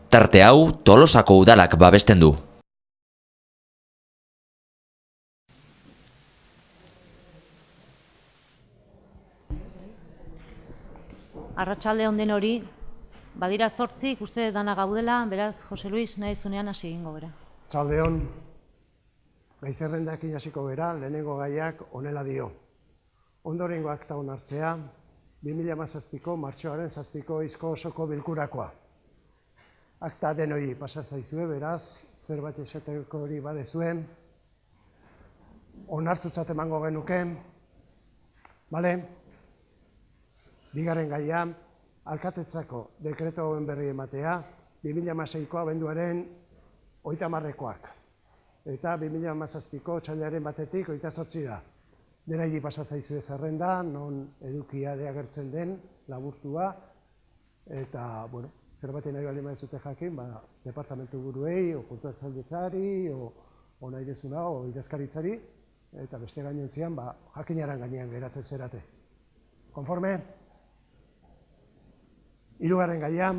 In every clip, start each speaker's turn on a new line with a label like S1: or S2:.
S1: Tarte hau Tolosako udalak babesten du.
S2: Arratsalde on denori, badira 8, ikuste dana gaudela, beraz, Jose Luis, nahi zunean hasi egingo gara.
S3: Arratsalde on, gai zerrendakin hasiko gara, lehenengo gaiak honela dio. Ondorengo akta onartzea, 2017ko martxoaren 7ko izko osoko bilkurakoa. Akta denoi pasa zaizue, beraz, zerbait esateko hori badezuen, onartutzat emango genuke, bale? Bigarren gaia, alkatetzako dekreto hauen berri ematea, 2016ko abenduaren 30koak. Eta 2017ko otsailaren 1tik 28 da. Denai pasa zaizue zerrenda, non edukia agertzen den, laburtua, eta, bueno, zerbait nahi bali maizute jakin, departamentu buruei, o kulturatzalditzari, o nahi dezuna, o idazkaritzari, eta beste gainontzian, jakinaran gainean geratzen zerate. Konforme? Hirugarren gaia,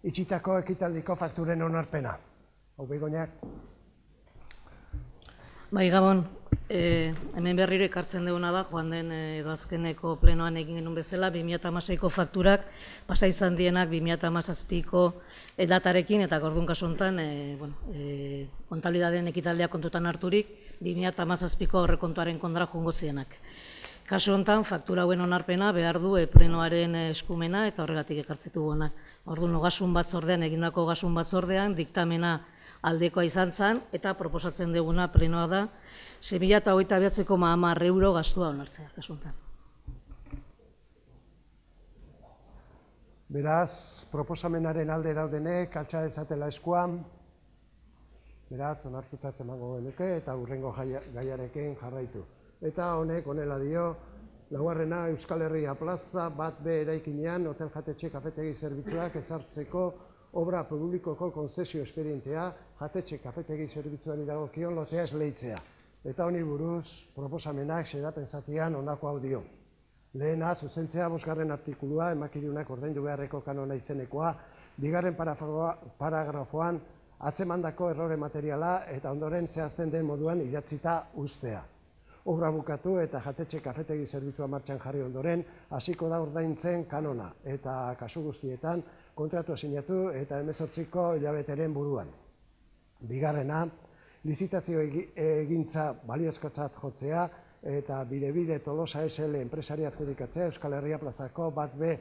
S3: itxitako ekitaldiko fakturen onarpena. Hau Begoñak.
S4: Bai, Gabon, hemen berriro ekartzen duguna da, joan den edo azkeneko plenoan egin genuen bezala, 2016ko fakturak, pasa izan dienak 2017ko datarekin, eta gordun kasu honetan, kontabilidadean ekitaldea kontutan harturik, 2017ko aurrekontuaren kontra joango zienak. Kasu honetan, faktura hauen onarpena behar du plenoaren eskumena eta horregatik ekartzitu gona. Orduan, ogasun batzordean, egindako ogasun batzordean, diktamena aldekoa izan zen, eta proposatzen duguna plenoa da, 2029,10 euro gastua onartzea, kasu honetan.
S3: Beraz, proposamenaren alde daudenek, altxa dezatela eskuan, beraz, onartutatzen emango genuke, eta hurrengo gaiarekin jarraitu. Eta honek, honela dio, laugarrena Euskal Herria plaza, bat B eraikinean, hotel jatetxe kafetegi zerbitzuak ezartzeko obra publikoko konzesio esperientea, jatetxe kafetegi zerbitzuari dagokion lotea esleitzea. Eta honi buruz, proposamenak xedapen zatian honako hau dio. Lehena, zuzentzea 5. artikulua, emakidunak ordaindu beharreko kanona izenekoa, 2. paragrafoan, atzemandako errore materiala eta ondoren zehazten den moduan idatzita ustea. Obra bukatu eta jatetxe kafetegi zerbitzua martxan jarri ondoren, hasiko da ordaintzen kanona eta kasu guztietan kontratua sinatu eta 18ko hilabeteren buruan. Bigarrena, lizitazio egintza baliozkotzat jotzea eta bide Tolosa SL enpresari adjudikatzea Euskal Herria plazako bat B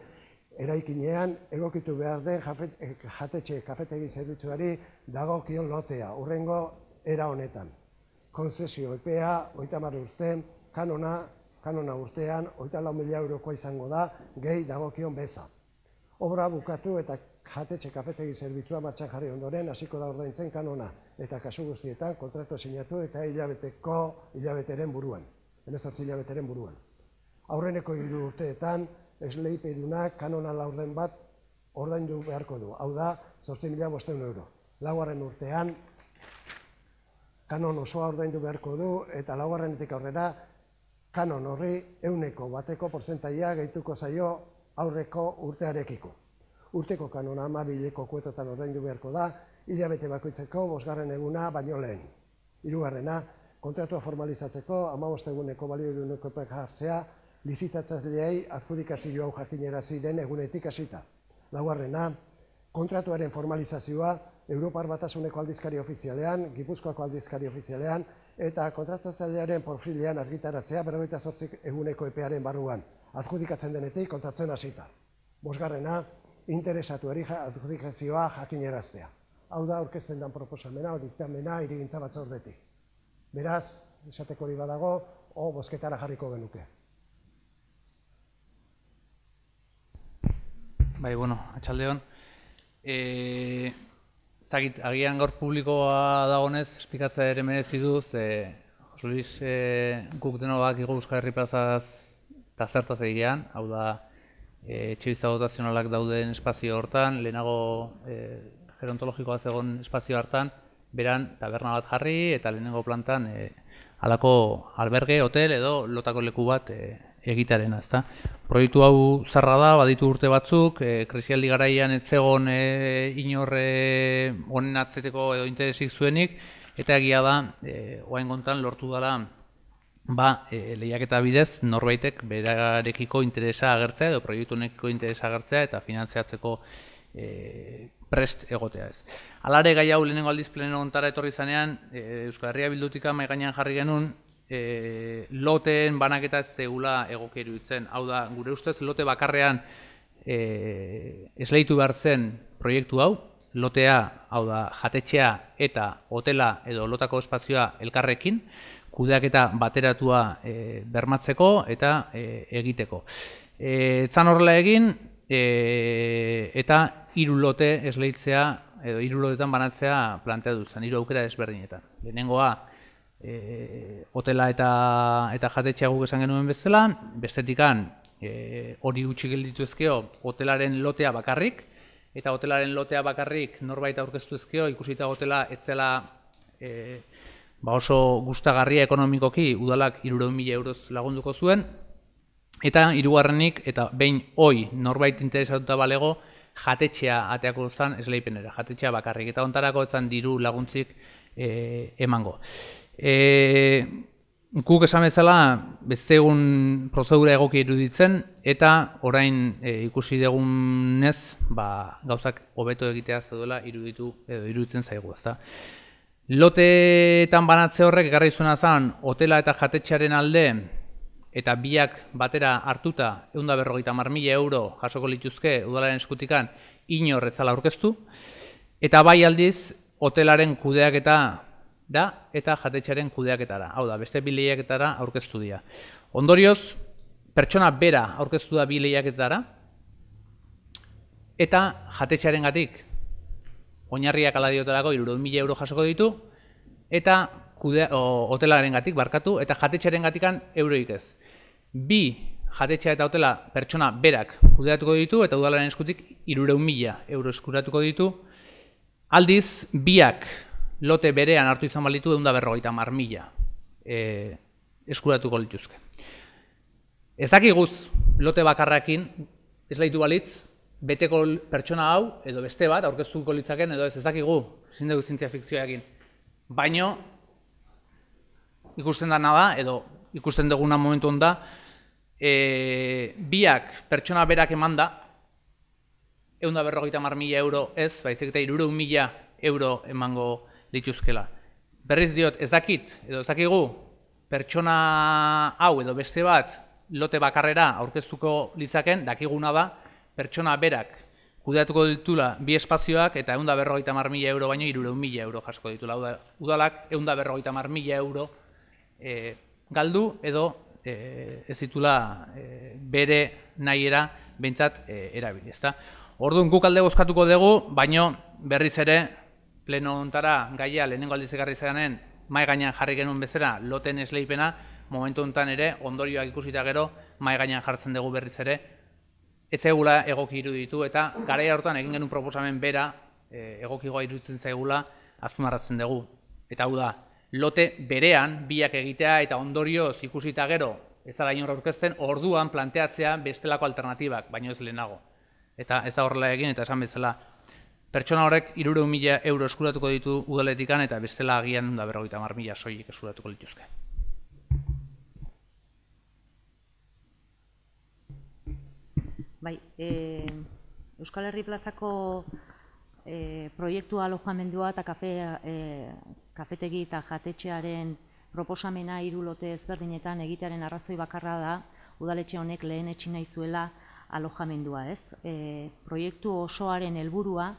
S3: eraikinean egokitu behar den jatetxe kafetegi zerbitzuari dagokion lotea, hurrengo era honetan. Konzesio epea, 30 urte, kanona urtean, 34.000 eurokoa izango da, gehi dagokion beza. Obra bukatu eta jatetxe kafetegi zerbitzua martxan jarri ondoren, hasiko da ordaintzen kanona, eta kasu guztietan kontratua sinatu eta hilabeteren buruan, 18 hilabeteren buruan. Aurreneko 3 urteetan, esleipedunak kanona laurden bat ordaindu beharko du, hau da, 8.500 euro. Laugarren urtean, kanon osoa ordaindu beharko du eta laugarrenetik aurrera kanon horri 100% portzentaia gehituko zaio aurreko urtearekiko. Urteko kanona 12 kuotetan ordaindu beharko da, hilabete bakoitzeko 5. eguna baino lehen. Hirugarrena, kontratua formalizatzeko 15 eguneko balioeduneko epeak jartzea, lizitatzaileei adjudikazio hau jakinarazi den egunetik hasita. Laugarrena, kontratuaren formalizazioa Europar Batasuneko aldizkari ofizialean, Gipuzkoako aldizkari ofizialean eta kontratatzailearen profilean argitaratzea 48 eguneko epearen barruan, adjudikatzen denetik kontratzen hasita. 5. Interesatuari adjudikazioa jakinaraztea. Hau da aurkezten den proposamena, diktamena hirigintza batzordetik. Beraz, esateko hori badago, bozketara jarriko genuke.
S5: Bai, atxaldeon. Zagit, agian gaur publikoa dagonez, esplikatzea ere merezi du, Jose Luis guk denobak igo Euskal Herri plazaz eta zertaz egian, hau da, etxebizitza dotazionalak dauden espazio hortan, lehenago gerontologikoa zegoen espazio hartan, beran taberna bat jarri eta lehenengo plantan halako alberge, hotel edo lotako leku bat egitarena, ezta. Proiektu hau zarra da, baditu urte batzuk, krisialdi garaian ez zegoen inor honen atzeteko edo interesik zuenik, eta egia da, orain gontan lortu dela lehiaketa bidez norbaitek berarekiko interesa agertzea edo proiektu honekiko interesa agertzea eta finantziatzeko prest egotea ez. Halare gai hau lehenengo aldiz pleno hontara etorri zanean, Euskal Herria Bildutik mahai gainean jarri genuen, loteen banaketa ez zegula egokia iruditzen. Hau da, gure ustez lote bakarrean esleitu behar zen proiektu hau, lotea, hau da, jatetxea eta hotela edo lotako espazioa elkarrekin, kudeaketa bateratua bermatzeko eta egiteko. Etzan horrela egin, eta 3 lote esleitzea, edo 3 lotetan banatzea planteatu zen, 3 aukera desberdinetan. Lehenengoa, hotela eta jatetxea guk esan genuen bezala, bestetikan hori gutxi gelditu ezkeo hotelaren lotea bakarrik, eta hotelaren lotea bakarrik norbait aurkeztu ezkeo, ikusita hotela etzela oso gustagarria ekonomikoki udalak 300.000 euroz lagunduko zuen, eta hirugarrenik, eta behin hoi norbait interesatuta balego, jatetxea ateako zen esleipenera, jatetxea bakarrik, eta ontarako etzan diru laguntzik emango. Guk esan bezala, bezegun prozedura egoki iruditzen, eta orain ikusi dugunez, gauzak hobeto egitea zeudela iruditzen zaigu, ezta. Loteetan banatze horrek ekarri zuena zen, hotela eta jatetxearen alde, eta biak batera hartuta 150.000 euro jasoko lituzke udalaren eskutikan inor etzala aurkeztu, eta bai aldiz hotelaren kudeaketa da eta jatetxearen kudeaketara, hau da, beste 2 lehiaketara aurkeztu dira. Ondorioz, pertsona bera aurkeztu da 2 lehiaketara, eta jatetxearen gatik oinarriak ala diotelako 300.000 euro jasoko ditu, eta hotelaren gatik barkatu, eta jatetxearen gatikan euroik ez. 2 jatetxea eta hotela pertsona berak kudeatuko ditu, eta udalaren eskutik 300.000 euro eskuratuko ditu. Aldiz, biak lote berean hartu izan balitu 150.000 eskuratuko lituzke. Ezakiguz lote bakarrakin esleitu balitz, beteko pertsona hau, edo beste bat, aurkeztuko litzaken, edo ez ezakigu, ezin dugu zientzia fikzioarekin. Baino, ikusten dena da, edo ikusten duguna momentu honda, biak pertsona berak eman da, 150.000 euro ez, baizik eta 300.000 euro emango lituzkela. Berriz diot, ezakit, edo ezakigu, pertsona hau edo beste bat lote bakarrera aurkeztuko litzaken, dakiguna da, pertsona berak kudeatuko ditula 2 espazioak eta 150.000 euro baino 300.000 euro jasko ditula. Udalak 150.000 euro galdu edo ez ditula bere nahiera behintzat erabili. Orduan guk alde bozkatuko dugu, baino berriz ere pleno hontara gaia lehenengo aldiz ekarri zanen mahai gainean jarri genuen bezala loten esleipena, momentu hontan ere ondorioak ikusita gero mahai gainean jartzen dugu berriz ere, ez zaigula egoki iruditu eta garaia hortan egin genuen proposamen bera egokigoa iruditzen zaigula azpimarratzen dugu. Eta hau da, lote berean biak egitea eta ondorioz ikusita gero ez dela inor aurkezten, orduan planteatzea bestelako alternatibak, baino ez lehenago. Eta ez da horrela egin, eta esan bezala, pertsona horrek 300.000 euro eskuratuko ditu udaletikan eta bestela agian 150.000 soilik eskuratuko lituzke.
S2: Bai, Euskal Herri plazako proiektu alojamendua eta kafetegi eta jatetxearen proposamena 3 lote ezberdinetan egitearen arrazoi bakarra da udaletxe honek lehenetsi nahi zuela alojamendua, ez? Proiektu osoaren helburua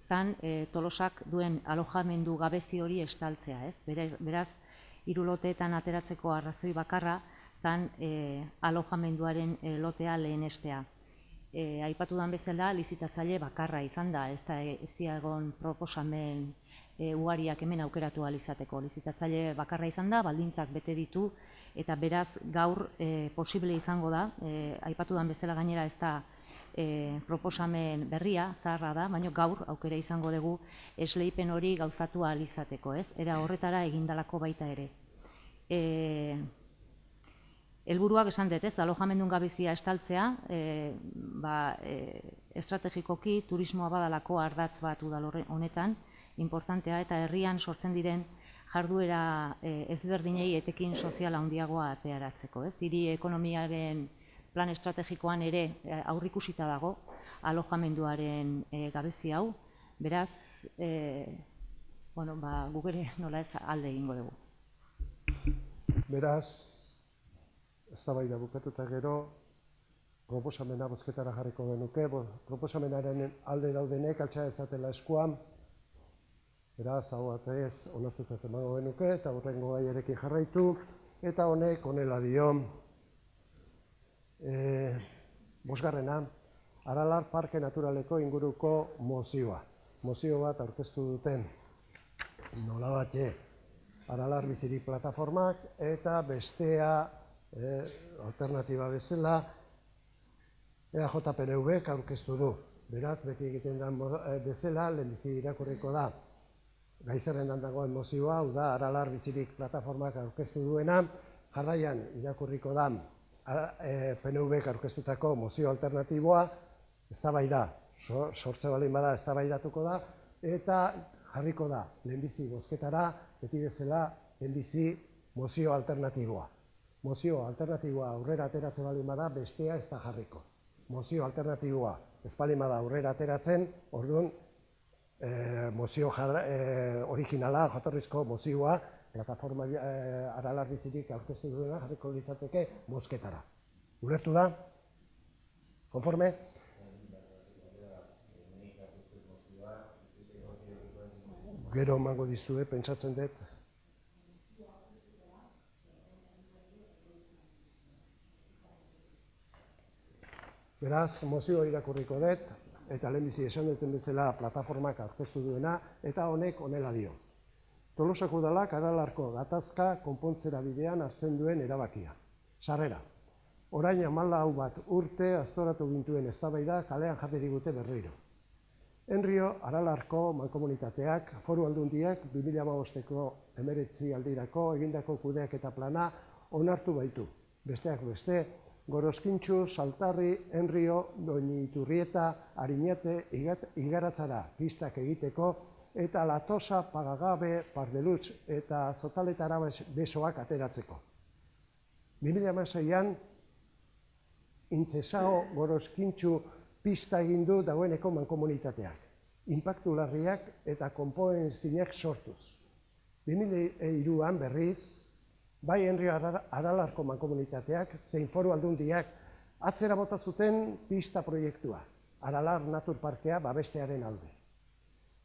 S2: zan Tolosak duen alojamendu gabezi hori estaltzea, ez? Beraz, 3 loteetan ateratzeko arrazoi bakarra zan alojamenduaren lotea lehenestea. Aipatu dan bezala, lizitatzaile bakarra izan da, ez da egon proposamen ugariak hemen aukeratu ahal izateko. Lizitatzaile bakarra izan da, baldintzak bete ditu, eta beraz gaur posible izango da, aipatu dan bezala gainera ez da proposamen berria, zaharra da, baina gaur aukera izango dugu esleipen hori gauzatu ahal izateko, ez? Era horretara egindalako baita ere. helburuak esan dut, ez, alojamendun gabezia estaltzea, estrategikoki turismoa badalako ardatz bat udal honetan, importantea, eta herrian sortzen diren jarduera ezberdinei etekin sozial handiagoa ateratzeko. Hiri ekonomiaren plan estrategikoan ere aurrikusita dago alojamenduaren gabezi hau, beraz, guk ere nola ez alde egingo dugu.
S3: Beraz, eztabaida bukatuta gero, proposamena bozketara jarriko genuke, proposamenaren alde daudenek altxa dezatela eskuan, beraz, hau batez onartutzat emango genuke, eta hurrengo gaiarekin jarraitu, eta honek honela dio. Bosgarrena, Aralar Parke Naturaleko inguruko mozioa. Mozio bat aurkeztu duten nolabait Aralar Bizirik plataformak eta bestea alternatiba bezala EAJ-PNV-k aurkeztu du. Beraz, beti egiten den bezala, lehenbizi irakurriko da. Gaizerrendan dagoen mozioa, hau da Aralar Bizirik plataformak aurkeztu duena, jarraian irakurriko da PNV-k aurkeztutako mozio alternatiboa, eztabaida, sortze baldin bada eztabaidatuko da, eta jarriko da lehenbizi bozketara, beti bezala lehenbizi mozio alternatiboa. Mozio alternatiboa aurrera ateratze baldin bada, bestea ez da jarriko. Mozio alternatiboa ez baldin bada aurrera ateratzen, orduan mozio originala, jatorrizko mozioa, plataforma Aralar Bizirik aurkeztu duena jarriko litzateke bozketara. Ulertu da? Konforme? Gero emango dizue, pentsatzen dut. Beraz, mozio irakurriko dut, eta lehenbizi esan duten bezala plataformak aurkeztu duena, eta honek honela dio. Tolosako udalak Aralarko gatazka konpontzera bidean hartzen duen erabakia. Sarrera. Orain 14 urte aztoratu gintuen eztabaida kalean jarri digute berriro. Enrio Aralarko mankomunitateak, foru aldundiak 2015ko 19 aldirako egindako kudeaketa plana onartu baitu. Besteak beste, Gorozkintxu, Saltarri, Enrio, Doñiturrieta, Ariñate, Igaratzara pistak egiteko eta Latosa, Pagagabe, Pardelutz eta Zotaletara besoak ateratzeko. 2016an, Intzesao Gorozkintxu pista egin du dagoeneko mankomunitateak, inpaktu larriak eta konpoezinak sortuz. 2003an berriz, bai Enrio Aralarko mankomunitateak zein foru aldundiak atzera bota zuten pista proiektua, Aralar Natur Parkea babestearen alde.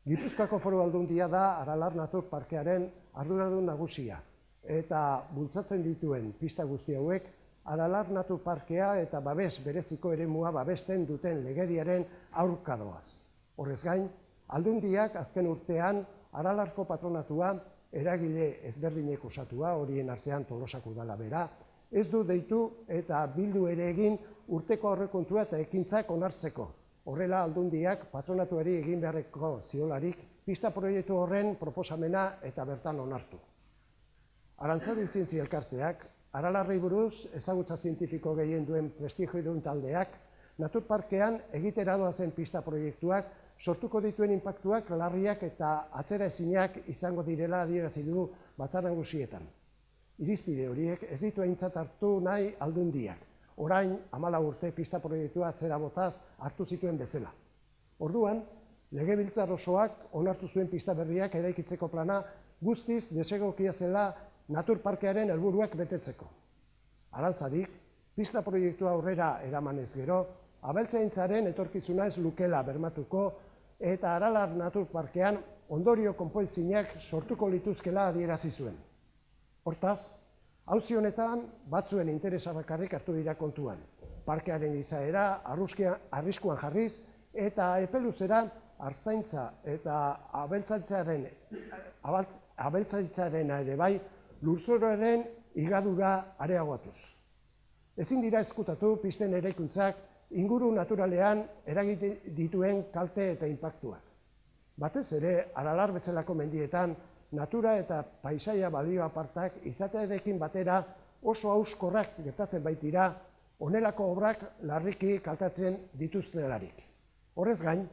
S3: Gipuzkoako foru aldundia da Aralar Natur Parkearen arduradun nagusia eta bultzatzen dituen pista guzti hauek Aralar Natur Parkea eta babes bereziko eremua babesten duten legediaren aurka doaz. Horrez gain, aldundiak azken urtean Aralarko patronatua eragile ezberdinek osatua, horien artean Tolosako udala bera, ez du deitu eta bildu ere egin urteko aurrekontua eta ekintzak onartzeko. Horrela aldundiak patronatuari egin beharreko ziolarik pista proiektu horren proposamena eta bertan onartu. Arantzadi Zientzia Elkarteak, Aralarrei buruz ezagutza zientifiko gehien duen prestigiodun taldeak, Naturparkean egitera doazen pista proiektuak sortuko dituen inpaktuak larriak eta atzeraezinak izango direla adierazi du Batzar Nagusietan. Irizpide horiek ez ditu aintzat hartu nahi aldundiak, orain 14 urte pista proiektua atzera botaz hartu zituen bezala. Orduan, legebiltzar osoak onartu zuen pista berriak eraikitzeko plana guztiz desegokia zela Naturparkearen helburuak betetzeko. Arantzadik, pista proiektua aurrera eramanez gero, abeltzaintzaren etorkizuna ez lukela bermatuko eta Aralar Naturparkean ondorio konpoezinak sortuko lituzkela adierazi zuen. Hortaz, auzi honetan batzuen interesa bakarrik hartu dira kontuan. Parkearen izaera arriskuan jarriz eta epeluzera artzaintza eta abeltzaintzaren ere bai lurzoruaren higadura areagoatuz. Ezin dira ezkutatu pisten eraikuntzak inguru naturalean eragiten dituen kalte eta inpaktuak. Batez ere, Aralar bezalako mendietan natura eta paisaia balio apartak izatearekin batera oso hauskorrak gertatzen baitira honelako obrak larriki kaltatzen dituztelarik. Horrez gain,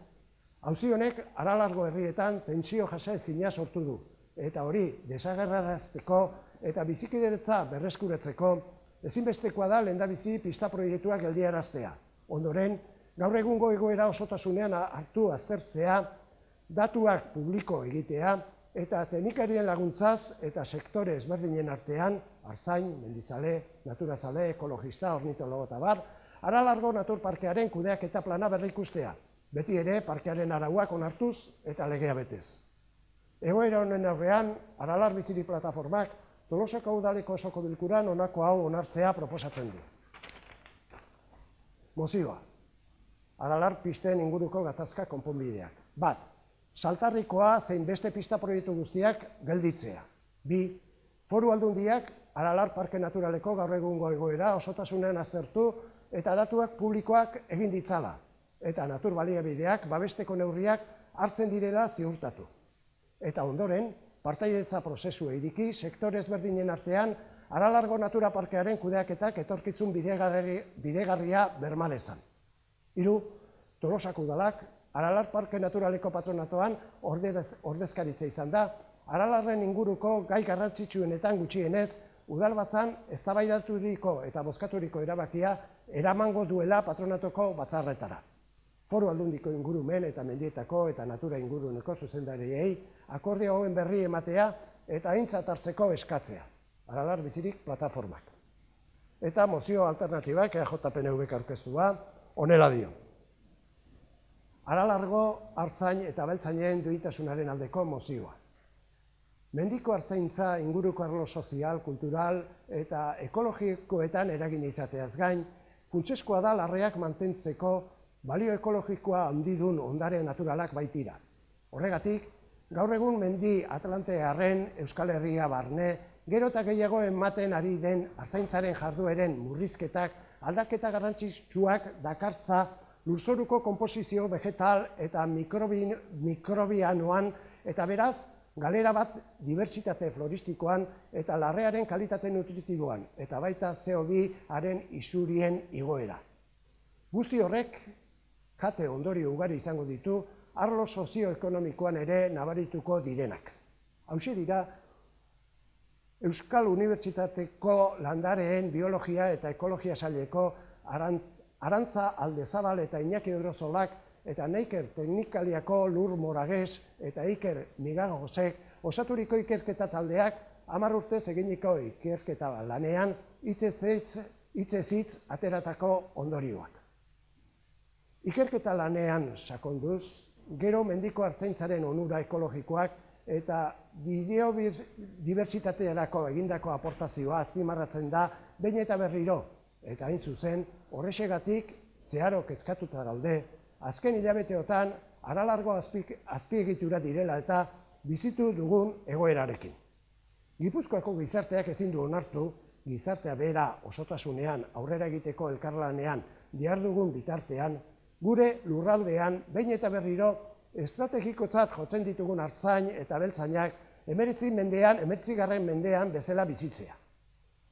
S3: auzi honek Aralargo herrietan tentsio jasaezina sortu du, eta hori desagerrarazteko eta bizikidetza berreskuratzeko ezinbestekoa da lehendabizi pista proiektuak geldiaraztea. Ondoren, gaur egungo egoera osotasunean hartu aztertzea, datuak publiko egitea, eta teknikarien laguntzaz eta sektore ezberdinen artean, artzain, mendizale, naturazale, ekologista, ornitologo eta bar, Aralargo Naturparkearen kudeaketa plana berrikustea, beti ere parkearen arauak onartuz eta legea betez. Egoera honen aurrean, Aralar Bizirik Plataformak Tolosako udaleko osoko bilkuran honako hau onartzea proposatzen du. Mozioa. Aralar pisten inguruko gatazka konponbideak. 1. Saltarrikoa zein beste pista proiektu guztiak gelditzea. 2. Foru Aldundiak Aralar Parke Naturaleko gaur egungo egoera osotasunean aztertu eta datuak publikoak egin ditzala, eta natur baliabideak babesteko neurriak hartzen direla ziurtatu. Eta ondoren, partaidetza prozesua iriki, sektore ezberdinen artean, Aralargo Natura Parkearen kudeaketak etorkizun bidegarria bermalezan. 3. Tolosako udalak, Aralar Parke Naturaleko patronatoan ordezkaritza izan da, Aralarren inguruko gai garrantzitsuenetan gutxienez, udalbatzan eztabaidaturiko eta bozkaturiko erabakia eramango duela patronatoko batzarretara. Foru Aldundiko ingurumen eta mendietako eta natura inguruneko zuzendariei akordio hauen berri ematea eta aintzat hartzeko eskatzea. Aralar Bizirik Plataformak. Eta mozio alternatibak EAJ-PNVk aurkeztua honela dio. Aralargo artzain eta abeltzainen duintasunaren aldeko mozioa. Mendiko artzaintza inguruko arlo sozial, kultural eta ekologikoetan eragin izateaz gain, funtsezkoa da larreak mantentzeko balio ekologikoa handidun ondare naturalak baitira. Horregatik, gaur egun mendi Atlantearren Euskal Herria barne, gero eta gehiago ematen ari den artzaintzaren jardueren murrizketak aldaketa garrantzitsuak dakartza lurzoruko konposizio vegetal eta mikrobianoan eta beraz, galera bat dibertsitate floristikoan eta larrearen kalitate nutritiboan eta baita CO2-aren isurien igoera. Guzti horrek, kate ondorio ugari izango ditu, arlo sozioekonomikoan ere nabarituko direnak. Hauxe dira, Euskal Unibertsitateko landareen biologia eta ekologia saileko Arantza Aldezabal eta Iñaki Odrozolak eta Neiker Teknikaliako Lur Morages eta Iker Migagosek osaturiko ikerketa taldeak 10 urtez eginiko ikerketa lanean hitzez hitz ateratako ondorioak. Ikerketa lanean sakonduz, gero mendiko artzaintzaren onura ekologikoak eta biodibertsitaterako egindako aportazioa azpimarratzen da behin eta berriro, eta hain zuzen, horrexegatik zeharo kezkatuta daude, azken hilabeteotan Aralargo azpiegitura direla eta bizitu dugun egoerarekin. Gipuzkoako gizarteak ezin du onartu, gizartea bera osotasunean aurrera egiteko elkarlanean dihardugun bitartean, gure lurraldean behin eta berriro estrategikotzat jotzen ditugun artzain eta abeltzainak 19. mendean bezala bizitzea.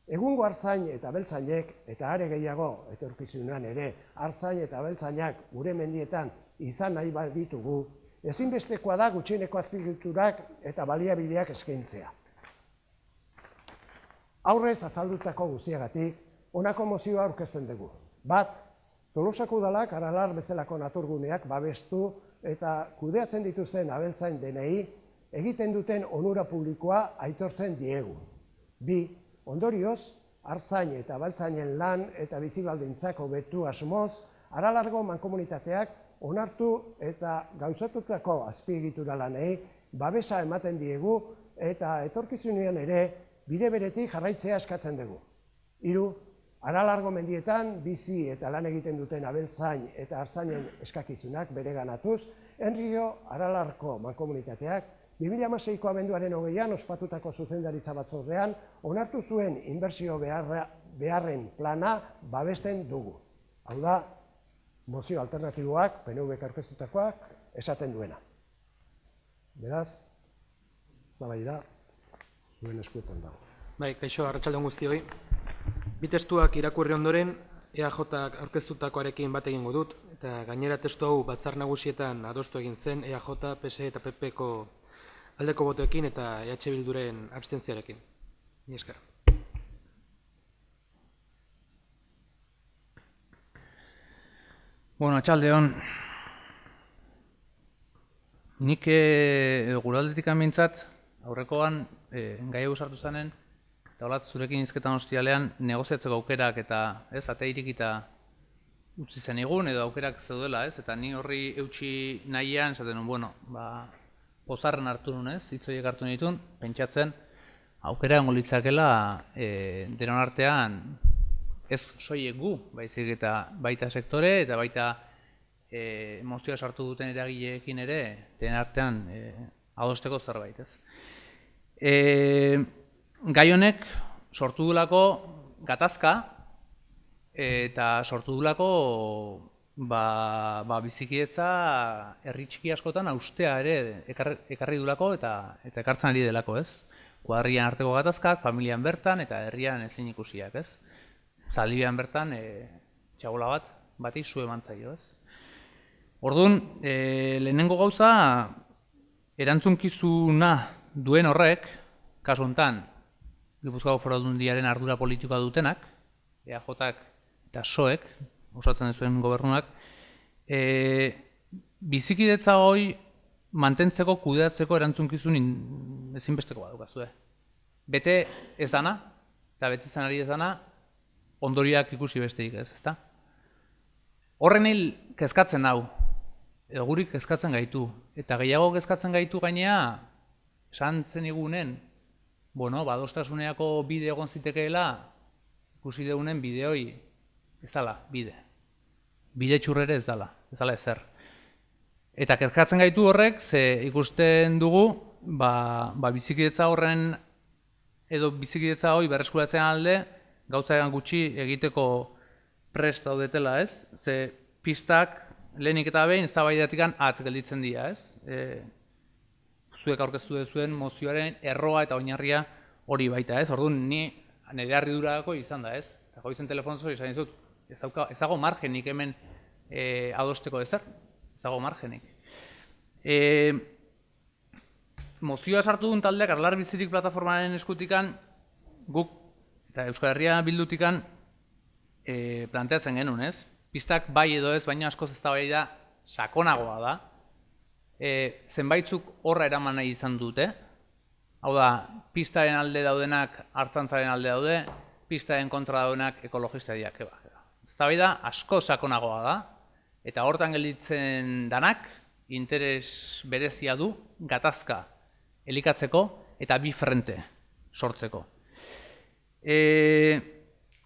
S3: Egungo artzain eta abeltzainek, eta are gehiago etorkizunean ere, artzain eta abeltzainak gure mendietan izan nahi baditugu, ezinbestekoa da gutxieneko azpigiturak eta baliabideak eskaintzea. Aurrez azaldutako guztiagatik, honako mozioa aurkezten dugu. 1. Tolosako udalak Aralar bezalako naturguneak babestu eta kudeatzen dituzten abeltzain denei egiten duten onura publikoa aitortzen diegu. 2. Ondorioz, artzain eta abeltzainen lan eta bizibaldintzak hobetu asmoz, Aralargo mankomunitateak onartu eta gauzatutako azpiegitura lanei babesa ematen diegu eta etorkizunean ere bide beretik jarraitzea eskatzen dugu. 3. Aralargo mendietan bizi eta lan egiten duten abeltzain eta artzainen eskakizunak bereganatuz, Enrio Aralarko mankomunitateak 2016ko abenduaren 20an ospatutako zuzendaritza batzordean onartu zuen inbertsio beharren plana babesten dugu. Hau da, mozio alternatiboak, PNVk aurkeztutakoak, esaten duena. Beraz, eztabaida zuen eskuetan dago.
S6: Bai, kaixo, arratsalde on guztioi. Bi testuak irakurri ondoren, EAJak aurkeztutakoarekin bat egingo dut, eta gainera testu hau batzar nagusietan adostu egin zen EAJ, PSE eta PPko aldeko botoekin eta EH Bilduren abstentziarekin. Mila esker.
S5: Bueno, atxaldeon. Nik gure aldetik mintzat, aurrekoan gai hau sartu zanen, eta holat zurekin izketan ostialean negoziatzeko aukerak eta ate irikita utzi zen egun edo aukerak zeudela, eta ni horri eutxi nahian, esaten nuen, bueno, pozarren hartu nuen, hitzoiek hartu nituen, pentsatzen aukera egongo litzakela denon artean ez soilik gu, baizik eta baita sektore eta baita emozioa sartu duten eragileekin ere denon artean adosteko zerbait, ez. Gai honek sortu dulako gatazka eta sortu dulako bizikidetza herri txiki askotan austea ere ekarri dulako eta ekartzen ari delako, ez. Kuadrian arteko gatazkak, familian bertan eta herrian ezin ikusiak, ez. Zaldibian bertan txabola bati su eman zaio, ez. Orduan, lehenengo gauza, erantzunkizuna duen horrek, kasu honetan, Gipuzkoako Foru Aldundiaren ardura politikoa dutenak, EAJak eta PSOEk, osatzen duzuen gobernuak, bizikidetza hori mantentzeko, kudeatzeko erantzunkizun ezinbestekoa daukazue. Bete ez dana, eta bete zanari ez dana, ondoriak ikusi besteik ez, ezta? Horren hil kezkatzen hau, edo gurik kezkatzen gaitu, eta gehiago kezkatzen gaitu gainea, esan zen igunen, badostasuneako bide egon zitekeela, ikusi deunen bideoi ez dala, bide. Bide txurrere ez dala ezer. Eta kezkatzen gaitu horrek, ze ikusten dugu, bizikidetza horren, edo bizikidetza hori berreskuratzen alde, gauza gutxi egiteko prest daudetela, ez? Ze pistak lehenik eta behin eztabaidatikan at gelditzen dira, ez? Zuek aurkeztu duzuen mozioaren erroa eta oinarria hori baita, ez? Orduan nire harridurako izan da, ez? Eta goizen telefonozo izan dizut, ez dago margenik hemen adosteko ezer, ez dago margenik. Mozioa sartu duen taldeak Arlar Bizirik plataformaren eskutikan guk eta Euskal Herria Bildutikan planteatzen genuen, ez? Pistak bai edo ez, baina askoz eztabaida sakonagoa da. Zenbaitzuk horra eraman nahi izan dute. Hau da, pistaren alde daudenak hartzantzaren alde daude, pistaren kontra daudenak ekologista diak. Eztabaida asko sakonagoa da, eta hortan gelditzen danak interes berezia du gatazka elikatzeko eta bi frente sortzeko.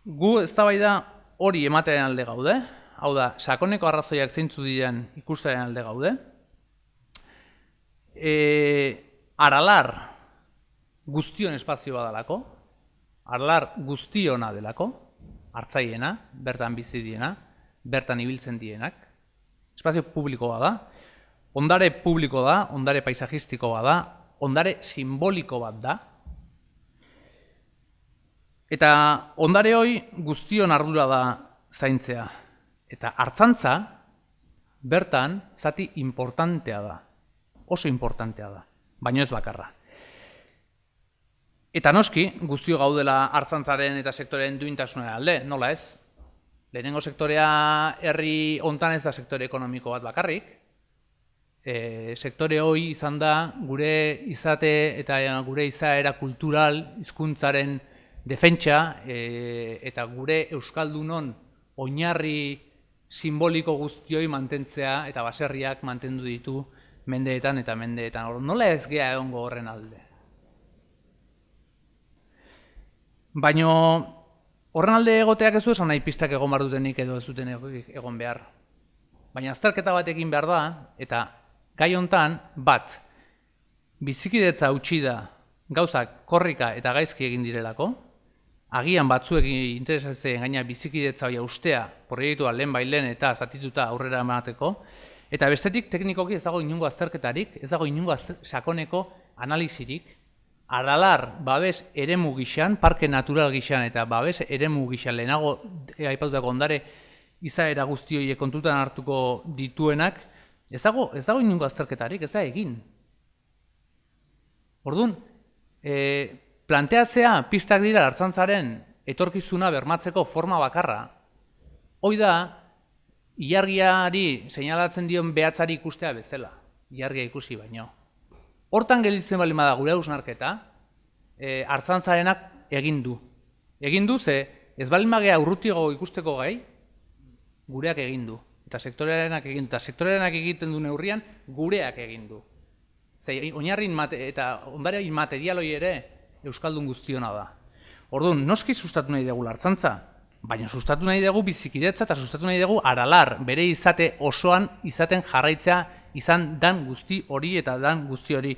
S5: Gu eztabaida hori ematearen alde gaude, hau da, sakoneko arrazoiak zeintzu diren ikustaren alde gaude. Aralar guztion espazio badalako, Aralar guztiona delako, hartzaiena, bertan bizi diena, bertan ibiltzen dienak. Espazio publikoa da, ondare publiko da, ondare paisajistikoa da, ondare simboliko bat da. Eta ondare hori guztion ardura da zaintzea. Eta hartzantza bertan zati importantea da, oso importantea da, baino ez bakarra. Eta noski, guztio gaudela hartzantzaren eta sektorearen duintasunaren alde, nola ez? Lehenengo sektorea herri hontan ez da sektore ekonomiko bat bakarrik. Sektore hori izan da gure izate eta gure izaera kultural, hizkuntzaren defentsa eta gure euskaldunon oinarri simboliko guztioi mantentzea eta baserriak mantendu ditu mendeetan eta mendeetan. Nola ez gea egongo horren alde? Baina horren alde egoteak ez du esan nahi pistak egon behar dutenik edo ez duten egon behar. Baina azterketa bat egin behar da, eta gai hontan bat, bizikidetza utzi da gauzak korrika eta gaizki egin direlako, agian batzuek interesatzen gaina bizikidetza hori ustea proiektua lehen eta zatituta aurrera emateko, eta bestetik teknikoki ez dago inongo azterketarik, ez dago inongo sakoneko analizirik, Aralar babes eremu gixan, parke natural gixan eta babes eremu gixan lehenago aipatutako ondare izaera guzti horiek kontutan hartuko dituenak, ez dago inongo azterketarik, ez da egin. Orduan, planteatzea pistak dira Artzaintzaren etorkizuna bermatzeko forma bakarra, hoi da, ilargiari seinalatzen dion behatzari ikustea bezala, ilargia ikusi baino. Hortan gelditzen bali bada gure hausnarketa, Artzaintzarenak egin du. Egin du, ze ez bali magea urrutiago ikusteko gai, gureak egin du. Eta sektorearenak egin du. Eta sektorearenak egiten du neurrian, gureak egin du. Ze oinarri eta ondare materialoi ere euskaldun guztiona da. Orduan, noski sustatu nahi dugu Artzaintza, baina sustatu nahi dugu bizikidetza eta sustatu nahi dugu Aralar, bere izate osoan izaten jarraitzea izan dan guzti hori eta dan guzti hori.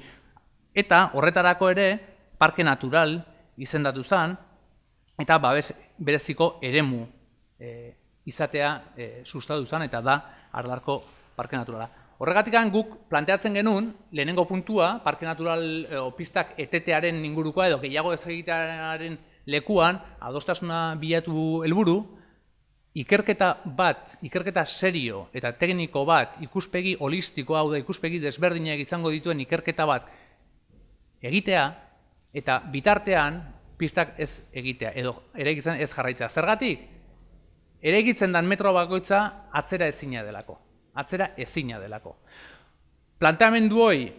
S5: Eta horretarako ere, parke natural izendatu zen, eta babes bereziko eremu izatea sustatu zen, eta da Aralarko parke naturala. Horregatik guk planteatzen genuen, lehenengo puntua, parke natural pistak etetearen ingurukoa edo gehiago ez egitearen lekuan, adostasuna bilatu helburu, ikerketa serio eta tekniko bat, ikuspegi holistiko, hau da ikuspegi desberdinak izango dituen ikerketa bat egitea, eta bitartean pistak ez egitea, edo eraikitzen ez jarraitzea. Zergatik? Eraikitzen dan metro bakoitza atzera ezina delako. Atzera ezina delako. Planteamendu hori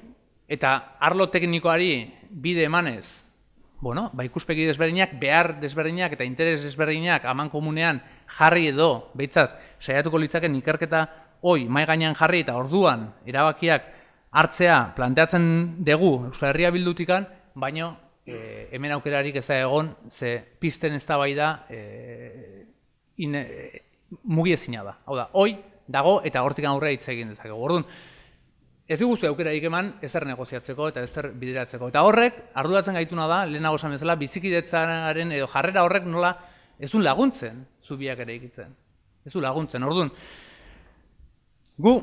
S5: eta arlo teknikoari bide emanez, ikuspegi desberdinak, behar desberdinak eta interes desberdinak aman komunean jarri edo, behitzat, saiatuko litzaken ikerketa hoi mai gainean jarri eta orduan erabakiak hartzea planteatzen dugu Euskal Herria Bildutikan, baino hemen aukerarik ez da egon, ze pisten eztabaida mugiezina da. Hau da, hoi dago eta hortik aurrera hitz egin dezakegu. Orduan, ez diguzu aukerarik eman ezer negoziatzeko eta ezer bideratzeko. Eta horrek, arduratzen gaituna da, lehenago esan bezala, bizikidetzaren edo jarrera horrek nola ez du laguntzen, zubiak ere ikitzen. Ez du laguntzen. Orduan, gu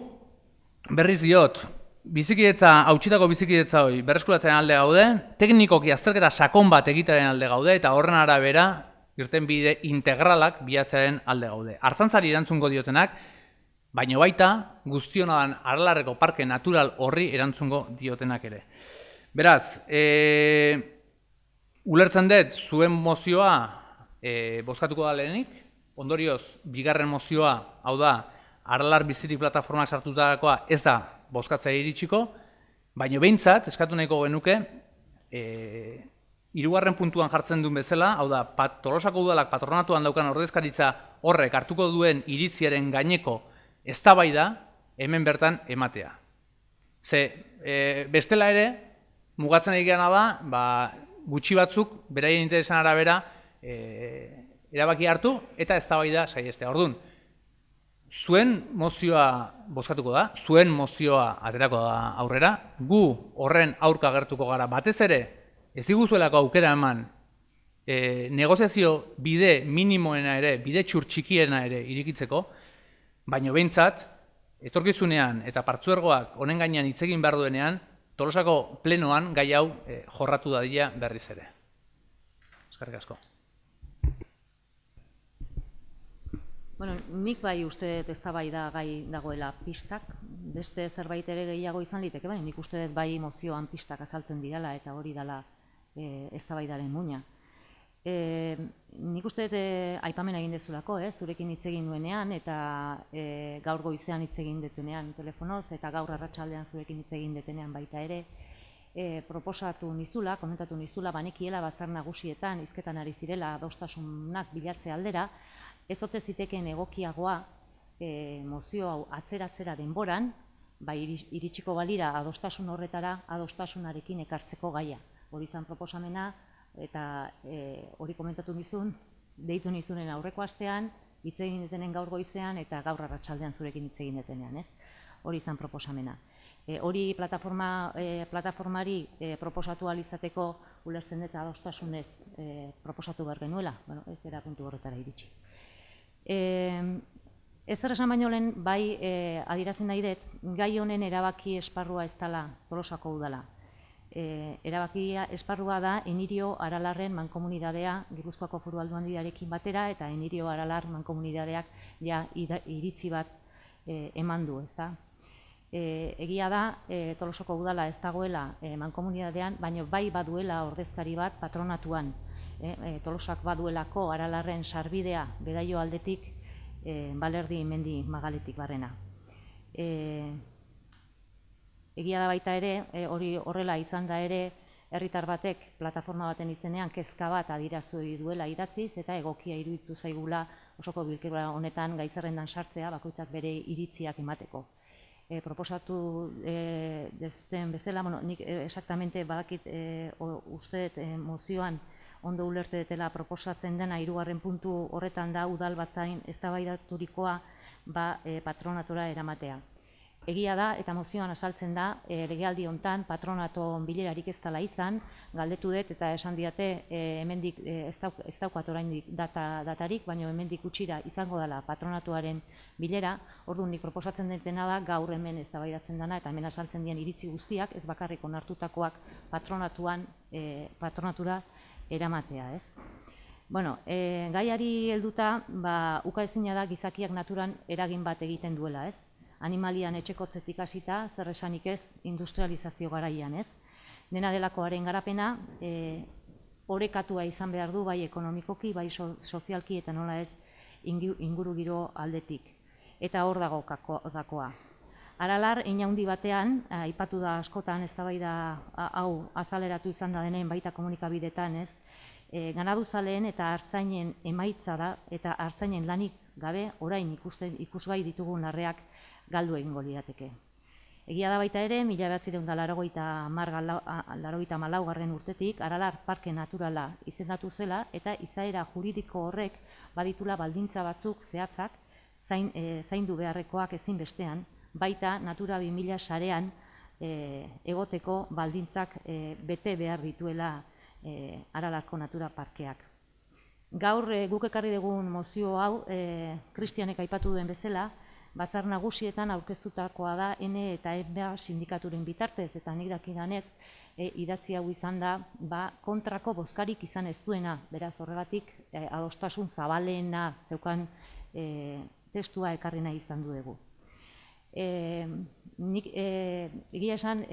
S5: berriz diot, hautsitako bizikidetza hori berreskuratzen alde gaude, teknikoki azterketa sakon bat egitaren alde gaude, eta horren arabera, irtenbide integralak bilatzearen alde gaude. Artzaintzari erantzungo diotenak, baina baita guztiona dan Aralarreko parke natural horri erantzungo diotenak ere. Beraz, ulertzen dut zuen mozioa bozkatuko da lehenik, ondorioz, bigarren mozioa, hau da, Aralar bizirik plataformak sartutakoa ez da bozkatzea iritsiko, baina behintzat, eskatu nahiko genuke, hirugarren puntuan jartzen duen bezala, hau da, Tolosako udalak patronatuan daukan ordezkaritza horrek hartuko duen iritziaren gaineko eztabaida hemen bertan ematea. Ze, bestela ere, mugatzen egiteana da, gutxi batzuk, beraien interesan arabera, erabaki hartu eta eztabaida saiestea. Orduan, zuen mozioa bozkatuko da, zuen mozioa aterako da aurrera, gu horren aurka agertuko gara batez ere, ez diguzuelako aukera eman, negoziazio bide minimoena ere, bide txurtxikiena ere irikitzeko, baina behintzat, etorkizunean eta partzuergoak honen gainean hitz egin behar duenean, Tolosako plenoan gai hau jorratu dadila berriz ere. Eskerrik asko.
S2: Bueno, nik bai uste dut eztabaida gai dagoela pistak, beste zerbait ere gehiago izan liteke, baina nik uste dut bai mozioan pistak azaltzen direla eta hori dela eztabaidaren muina. Nik uste dut aipamen egin dezulako, zurekin hitz egin duenean eta gaur goizean hitz egin detunean telefonoz eta gaur arratsaldean zurekin hitz egin detenean baita ere proposatu nizula, komentatu nizula, banekiela batzar nagusietan hizketan ari zirela adostasunak bilatze aldera, ez ote zitekeen egokiagoa mozio hau atzera denboran, iritsiko balira adostasun horretara, adostasunarekin ekartzeko gaia. Hori izan proposamena, eta hori komentatu nizun, deitu nizunen aurreko astean, hitz egin detenen gaur goizean, eta gaur arratsaldean zurekin hitz egin detenean, ez? Hori izan proposamena. Hori plataformari proposatu ahal izateko ulertzen dut adostasunez proposatu behar genuela, ez era puntu horretara iritsi. Ezer esan baino lehen, bai adierazten nahi dut, gai honen erabaki esparrua ez dela Tolosako udala. Erabakia esparrua da Enirio Aralarren mankomunidadea Gipuzkoako Foru Aldundiarekin batera, eta Enirio Aralar mankomunidadeak ja iritzi bat eman du, ezta? Egia da, Tolosako udala ez dagoela mankomunidadean, baina bai baduela ordezkari bat patronatuan. Tolosak baduelako Aralarren sarbidea Bedaio aldetik, Balerdi mendi magaletik barrena. Egia da baita ere, hori horrela izan da ere, herritar batek plataforma baten izenean kezka bat adierazi duela idatziz, eta egokia iruditu zaigula osoko bilkura honetan gaitzerrendan sartzea, bakoitzak bere iritziak emateko. Proposatu dezuten bezala, nik exactamente badakit uste mozioan ondo ulerte detela proposatzen dena 3. puntu horretan da udalbatzain eztabaidaturikoa patronatora eramatea. Egia da, eta mozioan azaltzen da, legealdi hontan patronato bilerarik ez dela izan, galdetu dut eta esan diate hemendik ez daukat oraindik datarik, baina hemendik gutxira izango dela patronatuaren bilera. Orduan nik proposatzen dena da gaur hemen eztabaidatzen dena eta hemen azaltzen dien iritzi guztiak, ez bakarrik onartutakoak patronatura eramatea, ez? Bueno, gaiari helduta, ukaezina da gizakiak naturan eragin bat egiten duela, ez? Animalian etxekotzetik hasita, zer esanik ez, industrializazio garaian, ez? Dena delakoaren garapena, orekatua izan behar du, bai ekonomikoki, bai sozialki, eta nola ez, ingurugiro aldetik. Eta hor dago gakoa. Aralar, hein handi batean, aipatu da askotan, eztabaida hau azaleratu izan da denen baita komunikabidetan, ez? Ganaduzaleen eta artzainen emaitza da, eta artzainen lanik gabe, orain ikusgai ditugun larreak galdu egingo lirateke. Egia da baita ere, 1984 urtetik, Aralar Parke Naturala izendatu zela, eta izaera juridiko horrek baditula baldintza batzuk zehatzak, zaindu beharrekoak ezinbestean, baita Natura 2000 sarean egoteko baldintzak bete behar dituela Aralarko Natura Parkeak. Gaur guk ekarri dugun mozio hau, Kristianek aipatu duen bezala, Batzar Nagusietan aurkeztutakoa da N eta EBA sindikaturen bitartez, eta nik dakidanez idatzi hau izan da kontrako bozkarik izan ez duena, beraz horregatik adostasun zabaleena zeukan testua ekarri nahi izan dugu. Nik egia esan,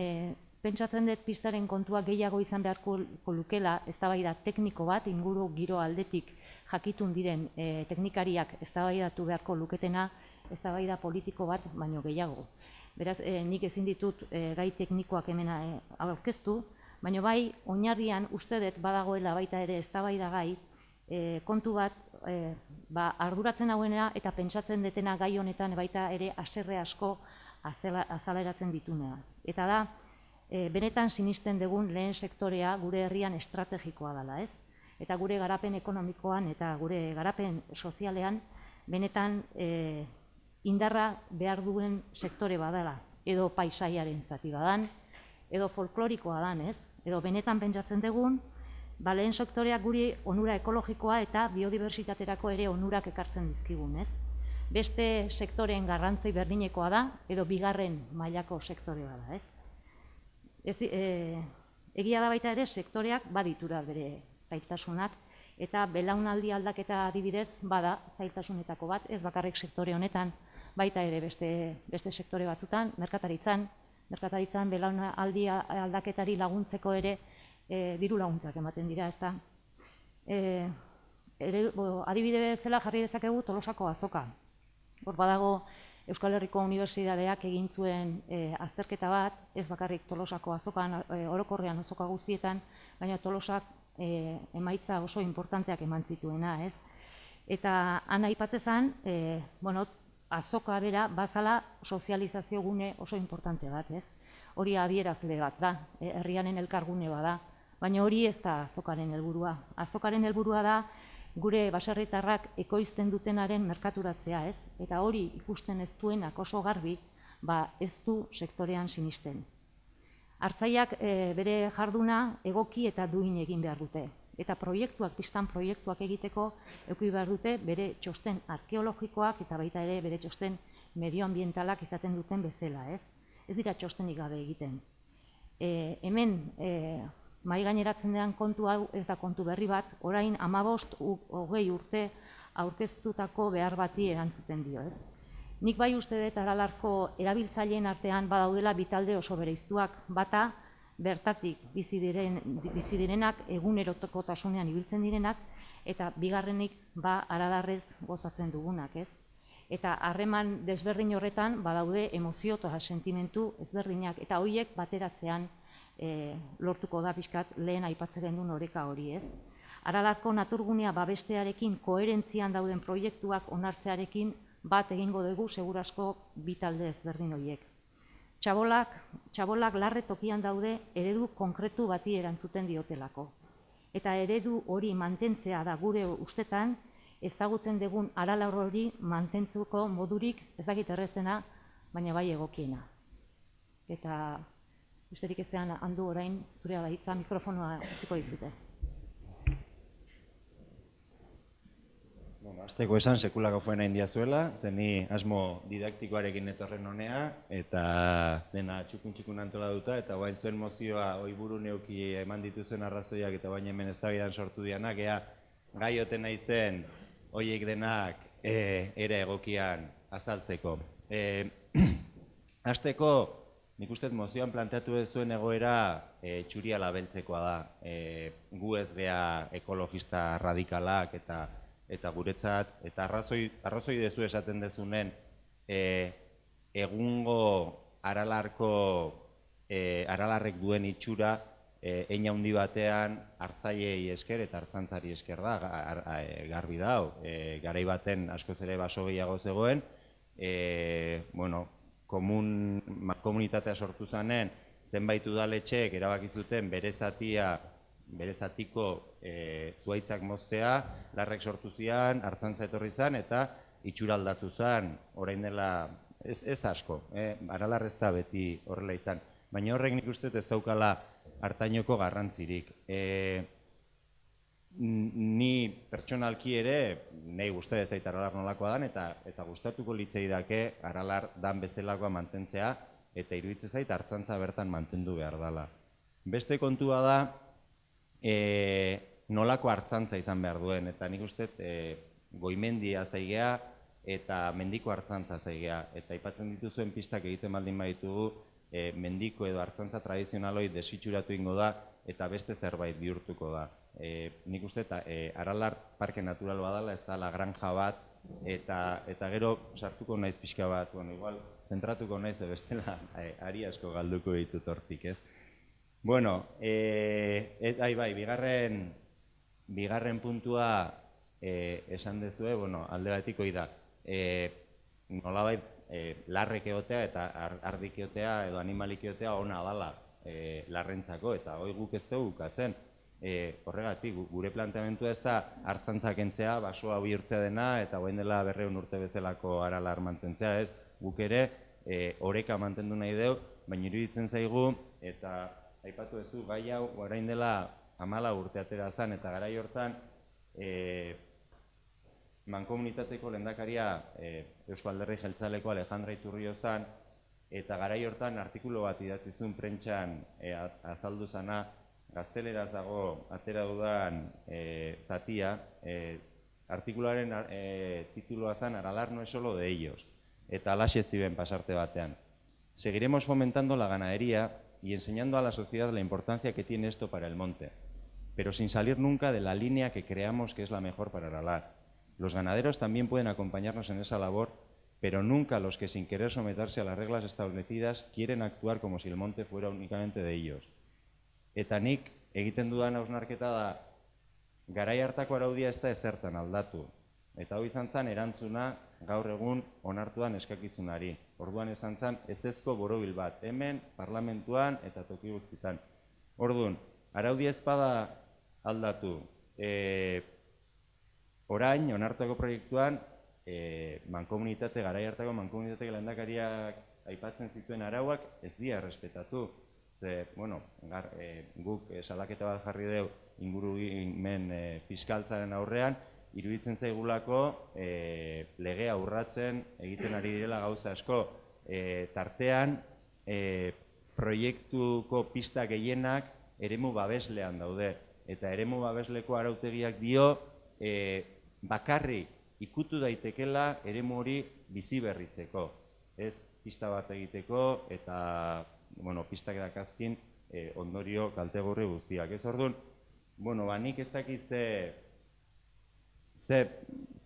S2: pentsatzen dut pistaren kontua gehiago izan beharko lukela eztabaida tekniko bat, inguru giro aldetik jakitun diren teknikariak eztabaidatu beharko luketena, eztabaida politiko bat baino gehiago. Beraz, nik ezin ditut gai teknikoak hemen aurkeztu, baina bai, oinarrian uste dut badagoela baita ere eztabaida gai, kontu bat arduratzen hauena eta pentsatzen detena gai honetan baita ere haserre asko azaleratzen ditunea. Eta da, benetan sinisten dugun lehen sektorea gure herrian estrategikoa dela, ez? Eta gure garapen ekonomikoan eta gure garapen sozialean benetan indarra behar duen sektore badala, edo paisaiaren zati badan, edo folklorikoa dan, ez? Edo benetan pentsatzen dugun, lehen sektoreak guri onura ekologikoa eta biodibertsitaterako ere onurak ekartzen dizkigun, ez? Beste sektoreen garrantzei berdinekoa da, edo bigarren mailako sektore bada, ez? Egia da baita ere sektoreak baditura bere zailtasunak, eta belaunaldi aldaketa adibidez bada zailtasunetako bat, ez bakarrik sektore honetan, baita ere beste sektore batzutan, merkataritzan belaunaldi aldaketari laguntzeko ere diru laguntzak ematen dira, ezta. Adibide bezala jarri dezakegu Tolosako azoka. Hor badago Euskal Herriko Unibertsitateak egin zuen azterketa bat, ez bakarrik Tolosako azokan, orokorrean azoka guztietan, baina Tolosak emaitza oso importanteak eman zituena, ez? Eta han aipatzen zen, azoka bera bazala sozializazio gune oso importante bat, ez? Hori adierazle bat da, herrianen elkargune bada, baina hori ez da azokaren helburua. Azokaren helburua da gure baserritarrak ekoizten dutenaren merkaturatzea, ez? Eta hori ikusten ez duenak oso garbi, ez du sektorean sinisten. Artzaiak bere jarduna egoki eta duin egin behar dute. Eta pistan proiektuak egiteko eduki behar dute bere txosten arkeologikoak eta baita ere bere txosten medioambientalak izaten duten bezala, ez? Ez dira txostenik gabe egiten. Hemen mahai gaineratzen den kontu hau ez da kontu berri bat, orain 15-20 urte aurkeztutako behar bati erantzuten dio, ez? Nik bai uste dut Aralarko erabiltzaileen artean badaudela bi talde oso bereiztuak, bata bertatik bizi direnak, egunerokotasunean ibiltzen direnak, eta bigarrenik Aralarrez gozatzen dugunak, ez? Eta harreman desberdin horretan badaude emozio eta sentimentu ezberdinak, eta horiek bateratzean lortuko da pixkat lehen aipatzen genuen oreka hori, ez? Aralarko naturgunea babestearekin koherentzian dauden proiektuak onartzearekin bat egingo dugu segurasko bi talde ezberdin horiek. Txabolak larre tokian daude eredu konkretu bati erantzuten diotelako. Eta eredu hori mantentzea da gure ustetan ezagutzen dugun Aralar hori mantentzuko modurik ez dakit errezena, baina bai egokiena. Eta besterik ezean handu orain zure hitza mikrofonoa utziko dizute.
S7: Azteko esan sekulako fuena indiazuela, zeni asmo didaktikoarekin etorren honea, eta dena txukun antola duta, eta bain zuen mozioa oiburu neuki eman dituzuen arrazoiak, eta baina hemen eztabaidan sortu dianak, ea gaioten naizen horiek denak ere egokian azaltzeko. Azteko, nik uste mozioan planteatu zuen egoera txuria labeltzekoa da. Gu ez gea ekologista radikalak eta guretzat, eta arrazoi dezu esaten dezunen, egungo Aralarrek duen itxura hein handi batean hartzaileei esker eta hartzantzari esker da, garbi dau. Garai baten askoz ere baso gehiago zegoen, komunitatea sortu zanen, zenbait udaletxeek erabaki zuten bere zatiko zuhaitzak moztea, larrek sortu zian, hartzantza etorri zan, eta itxura aldatu zan, orain dela ez asko, Aralar ez da beti horrela izan. Baina horrek nik uste ez daukala hartainoko garrantzirik. Ni pertsonalki ere, nahi guzti ez zait Aralar nolakoa dan, eta gustatuko litzaidake Aralar dan bezalakoa mantentzea, eta iruditzen zait hartzantza bertan mantendu behar dela. Beste kontua da, nolako hartzantza izan behar duen, eta nik uste goimendia zaigea eta mendiko hartzantza zaigea, eta aipatzen dituzuen pistak egiten baldin baditugu, mendiko edo hartzantza tradizionaloi desitxuratu ingo da, eta beste zerbait bihurtuko da. Nik uste Aralar parke natural badala, ez da la granja bat, eta gero sartuko naiz pixka bat, igual zentratuko naiz bestela ari asko galduko ditut hortik, ez? Bueno, bigarren puntua esan dezue, alde batik hori da, nolabait larrek egotea eta ardik egotea edo animalik egotea ona dala larrentzako, eta hori guk ez dugu bukatzen. Horregatik, gure planteamentua ez da hartzantzak entzea, basoa bihurtzea dena, eta orain dela 200 urte bezalako Aralar mantentzea, ez? Guk ere oreka mantendu nahi dugu, baina iruditzen zaigu, eta aipatu duzu, gai hau orain dela 14 urte atera zen, eta garai hortan mankomunitateko lehendakaria Eusko Alderdi Jeltzaleko Alejandra Iturrio zen, eta garai hortan artikulu bat idatzi zuen prentsan azaldu zana, gazteleraz dago atera dudan zatia, artikuluaren titulua zen Aralar no es solo de ellos, eta alaxe ziben pasarte batean. Seguiremos fomentando la ganadería y enseñando a la sociedad la importancia que tiene esto para el monte, pero sin salir nunca de la línea que creamos que es la mejor para Aralar. Los ganaderos también pueden acompañarnos en esa labor, pero nunca los que sin querer someterse a las reglas establecidas quieren actuar como si el monte fuera únicamente de ellos. Eta nik egiten dudan hausnarketa da, garai hartako araudia ez da ezertan aldatu. Eta hau izan zen erantzuna gaur egun onartuan eskakizunari. Orduan izan zen ezezko borobil bat, hemen, parlamentuan eta toki guztitan. Orduan, araudia ez bada aldatu. Orain, onartuako proiektuan, garai hartako mankomunitate lehendakariak aipatzen zituen arauak ez dira errespetatu. Guk salaketa bat jarri dugu ingurumen fiskaltzaren aurrean, iruditzen zaigulako legea urratzen egiten ari direla gauza asko. Tartean, proiektuko pista gehienak eremu babeslean daude. Eta eremu babesleko arautegiak dio bakarrik ikutu daitekela eremu hori bizi berritzeko. Ez pista bat egiteko eta pistak dakazkin ondorio kaltegorri guztiak. Ez orduan, nik ez dakit ze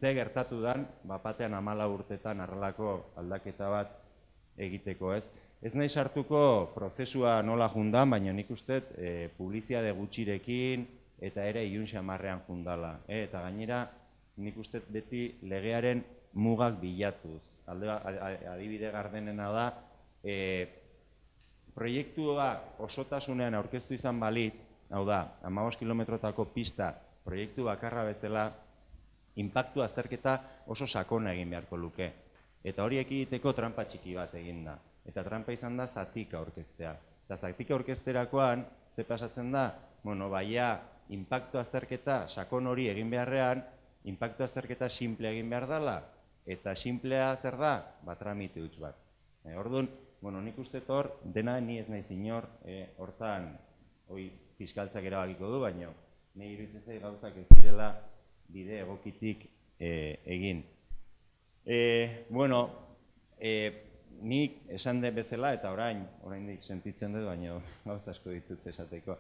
S7: gertatu dan, batean 14 urtetan arrelako aldaketa bat egiteko, ez? Ez nahi sartuko prozesua nola jundan, baina nik uste publizitate gutxirekin eta ere ilun xamarrean jundala. Eta gainera, nik uste beti legearen mugak bilatuz. Adibide gardenena da, proiektua osotasunean aurkeztu izan balitz, hau da, 15 kilometrotako pista proiektu bakarra bezala, inpaktu azterketa oso sakona egin beharko luke. Eta hori ekiditeko trampa txiki bat egin da. Eta trampa izan da zatika aurkeztea. Eta zatika aurkezterakoan, ze pasatzen da, baina inpaktu azterketa sakon hori egin beharrean, inpaktu azterketa simple egin behar dela, eta simplea zer da? Tramite huts bat. Orduan, nik uste hor, dena ni ez naiz inor, hortan, fiskaltzak erabakiko du, baina nahi iruditzen gauzak ez direla bide egokitik egin. Nik esan den bezala, eta oraindik sentitzen dut, baina gauza asko ditut esateko.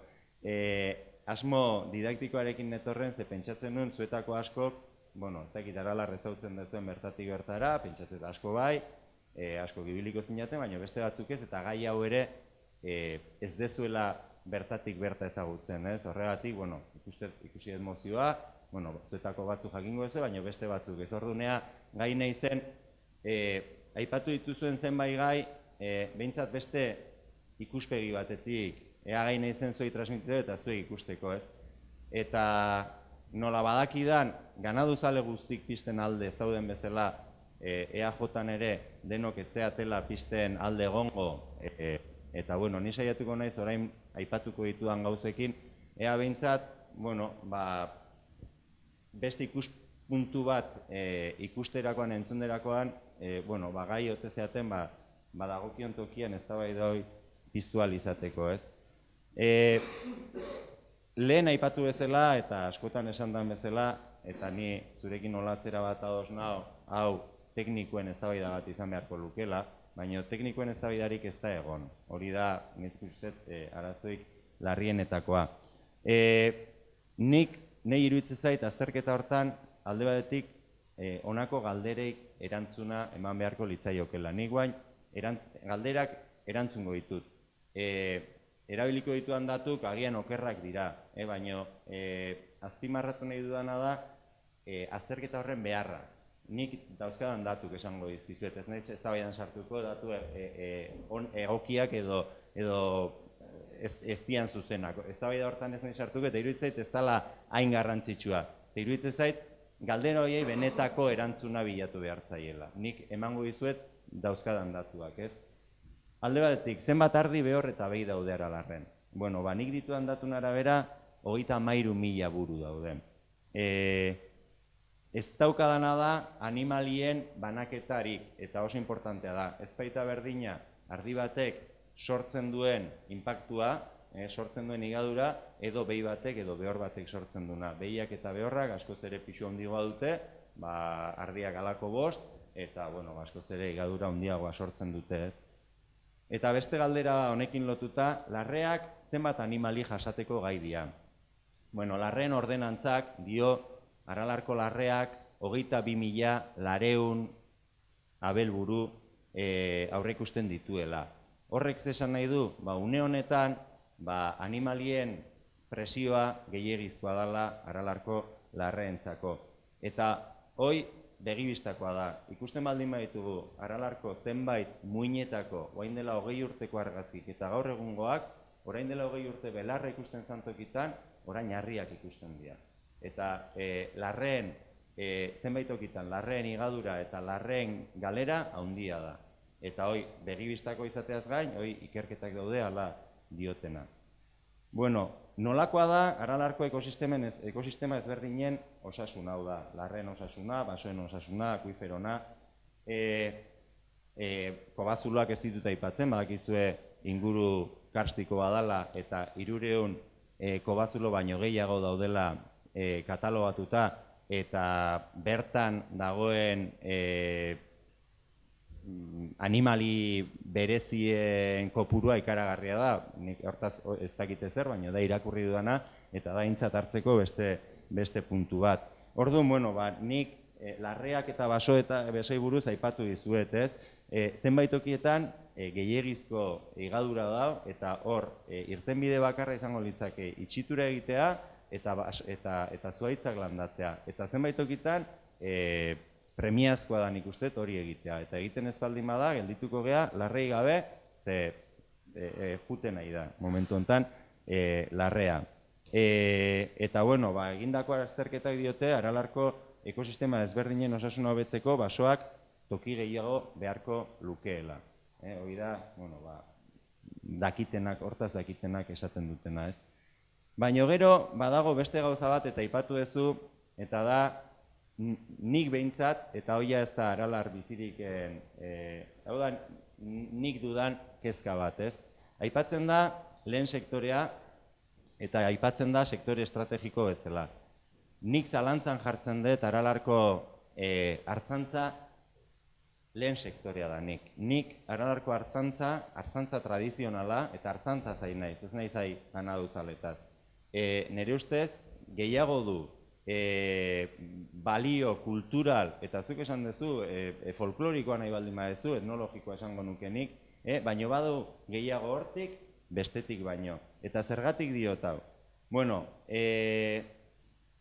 S7: Asmo didaktikoarekin netorren, ze pentsatzen nuen, zuetako askok, ez dakit Aralar ezautzen duzuen bertatik bertara, pentsatzen asko bai, asko ibiliko zinaten, baina beste batzuk ez, eta gai hau ere ez dezuela bertatik berta ezagutzen, ez? Horregatik, ikusi dut mozioa, zuetako batzuk jakingo ez, baina beste batzuk ez. Ordunea, gai nahi zen, aipatu dituzuen zenbait gai, behintzat beste ikuspegi batetik, ea gai nahi zen zuei transmititzeko eta zuei ikusteko, ez? Eta nola badakidan, ganaduzale guztik pisten alde zauden bezala, EAJ-an ere denok etzeatela pisten alde egongo, eta ni saiatuko naiz orain aipatuko ditudan gauzekin, ea behintzat, beste ikuspuntu bat ikusterakoan, entzunderakoan, gai ote zeaten, dagokion tokian eztabaida hori piztu ahal izateko, ez? Lehen aipatu bezala, eta askotan esan den bezala, eta ni zurekin olatzera bat ados nago, hau teknikoen eztabaida bat izan beharko lukela, baina teknikoen eztabaidarik ez da egon. Hori da, nik uste arazoik larrienetakoa. Nik nahi iruditzen zait azterketa hortan alde batetik honako galdereik erantzuna eman beharko litzaiokela. Nik guain galderak erantzungo ditut. Erabiliko ditudan datuk agian okerrak dira, baina azpimarratu nahi dudana da azterketa horren beharra. Nik dauzkadan datuk esango dizkizuet, ez naiz eztabaidan sartuko datu egokiak edo ez dian zuzenak. Eztabaida hortan ez naiz sartuko eta iruditzen zait ez dela hain garrantzitsua. Eta iruditzen zait galdera horiei benetako erantzuna bilatu behar zaiela. Nik emango dizuet dauzkadan datuak, ez? Alde batetik, zenbat ardi behor eta behi daude Aralarren. Nik ditudan datun arabera, 33.000 buru dauden. Ez daukadana da animalien banaketarik, eta oso importantea da. Ez baita berdina, ardi batek sortzen duen inpaktua, sortzen duen higadura, edo behi batek edo behor batek sortzen duena. Behiak eta behorrak askoz ere pisu handiagoa dute, ardiak halako 5, eta askoz ere higadura handiagoa sortzen dute, ez? Eta beste galdera honekin lotuta, larreak zenbat animali jasateko gai dira. Larreen ordenantzak dio Aralarko larreak 22.200 abelburu aurreikusten dituela. Horrek zesan nahi du, une honetan animalien presioa gehiegizkoa dela Aralarko larreentzako. Eta hoi begibistakoa da. Ikusten baldin baditugu Aralarko zenbait muinetako orain dela 20 urteko argazkik eta gaur egungoak, orain dela 20 urte belarra ikusten zantokitan, orain harriak ikusten dira. Eta larreen zenbait tokitan, larreen higadura eta larreen galera handia da. Eta hoi begibistako izateaz gain, hoi ikerketak daude hala diotena. Nolakoa da Aralarko ekosistema ezberdinen osasuna, hau da, larreen osasuna, basoen osasuna, akuiferona, kobazuloak ez ditut aipatzen, badakizue inguru karstiko badala eta 300 kobazulo baino gehiago daudela katalogatuta eta bertan dagoen animali berezien kopurua ikaragarria da, nik hortaz ez dakit ezer, baina da irakurri dudana, eta da aintzat hartzeko beste puntu bat. Orduan, bueno, nik larreak eta basoi buruz aipatu dizuet, ez? Zenbait tokietan gehiegizko higadura da, eta hor, irtenbide bakarra izango litzake itxitura egitea eta zuhaitzak landatzea. Eta zenbait tokietan premiazkoa da nik uste hori egitea. Eta egiten ez baldin bada, geldituko gea, larrei gabe, ze juten nahi da, momentu honetan, larrea. Eta, bueno, egindako azterketak diote, Aralarko ekosistema ezberdinen osasuna hobetzeko basoak toki gehiago beharko lukeela. Hori da, bueno, dakitenak, hortaz dakitenak esaten dutena, ez? Baina gero, badago beste gauza bat, eta aipatu duzu, eta da, nik behintzat, eta hoia ez da Aralar bizirik, hau da, nik dudan kezka bat, ez? Aipatzen da lehen sektorea, eta aipatzen da sektore estrategiko bezala. Nik zalantzan jartzen dut Aralarko hartzantza lehen sektorea da nik. Nik Aralarko hartzantza tradizionala, eta hartzantza zain naiz, ez nahi zai anaduzaletaz. Nire ustez, gehiago du balio kultural, eta zuk esan duzu, folklorikoa nahi baldin badezu, etnologikoa esango nukenik, baino badu gehiago hortik, bestetik baino. Eta zergatik diot hau? Bueno,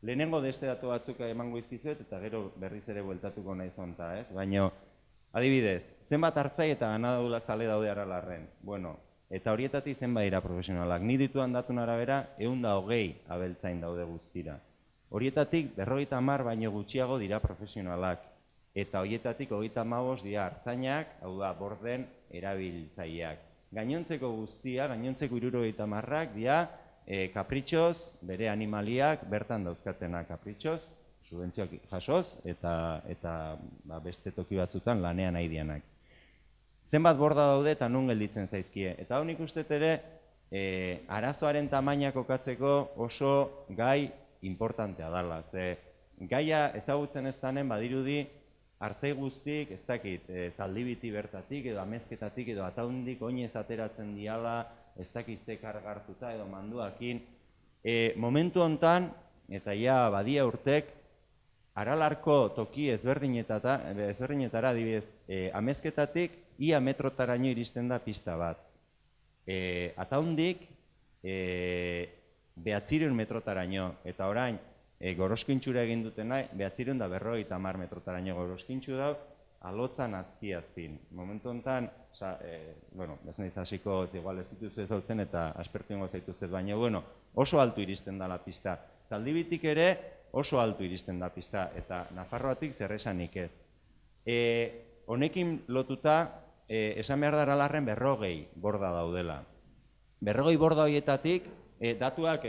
S7: lehenengo deste datu batzuk emango izkizuet, eta gero berriz ere bueltatuko nahi zonta, ez? Baino, adibidez, zenbat hartzai eta ganadautzale daude Aralarren? Bueno, eta horietatik zenbat dira profesionalak. Ni ditudan datun arabera, 120 abeltzain daude guztira. Horietatik 50 baino gutxiago dira profesionalak. Eta horietatik 35 dira hartzainak, hau da, borden erabiltzaileak. Gainontzeko guztia, gainontzeko 70ak dira kapritxoz, bere animaliak bertan dauzkatenak kapritxoz, subentzioak jasoz, eta beste toki batzutan lanean nahi dianak. Zenbat borda daude eta nun gelditzen zaizkie. Eta honik usteet ere, arazoaren tamainak kokatzeko oso gai importantea dala. Ze gaia ezagutzen ez danen badirudi, hartzai guztik, ez dakit, zaldibiti bertatik edo amezketatik edo ataundik oinez ateratzen diala, ez dakit ze kargartuta edo manduakin. Momentu hontan, eta ja badia urtek, Aralarko toki ezberdinetara adibidez, amezketatik ia metrotaraino iristen da pista bat. Ataundik 900 metrotaraino, eta orain goroskintxura egin dutena 950 metrotaraino goroskintxu dau, alotzan azpi-azpin. Momentu honetan, ez nahiz hasiko igual ez dituzte zautzen eta aspertu ingo zaituzte, baina oso altu iristen da la pista. Zaldibitik ere oso altu iristen da pista, eta Nafarroatik zer esanik ez. Honekin lotuta, esan behar da Aralarren 40 borda daudela. 40 borda horietatik, datuak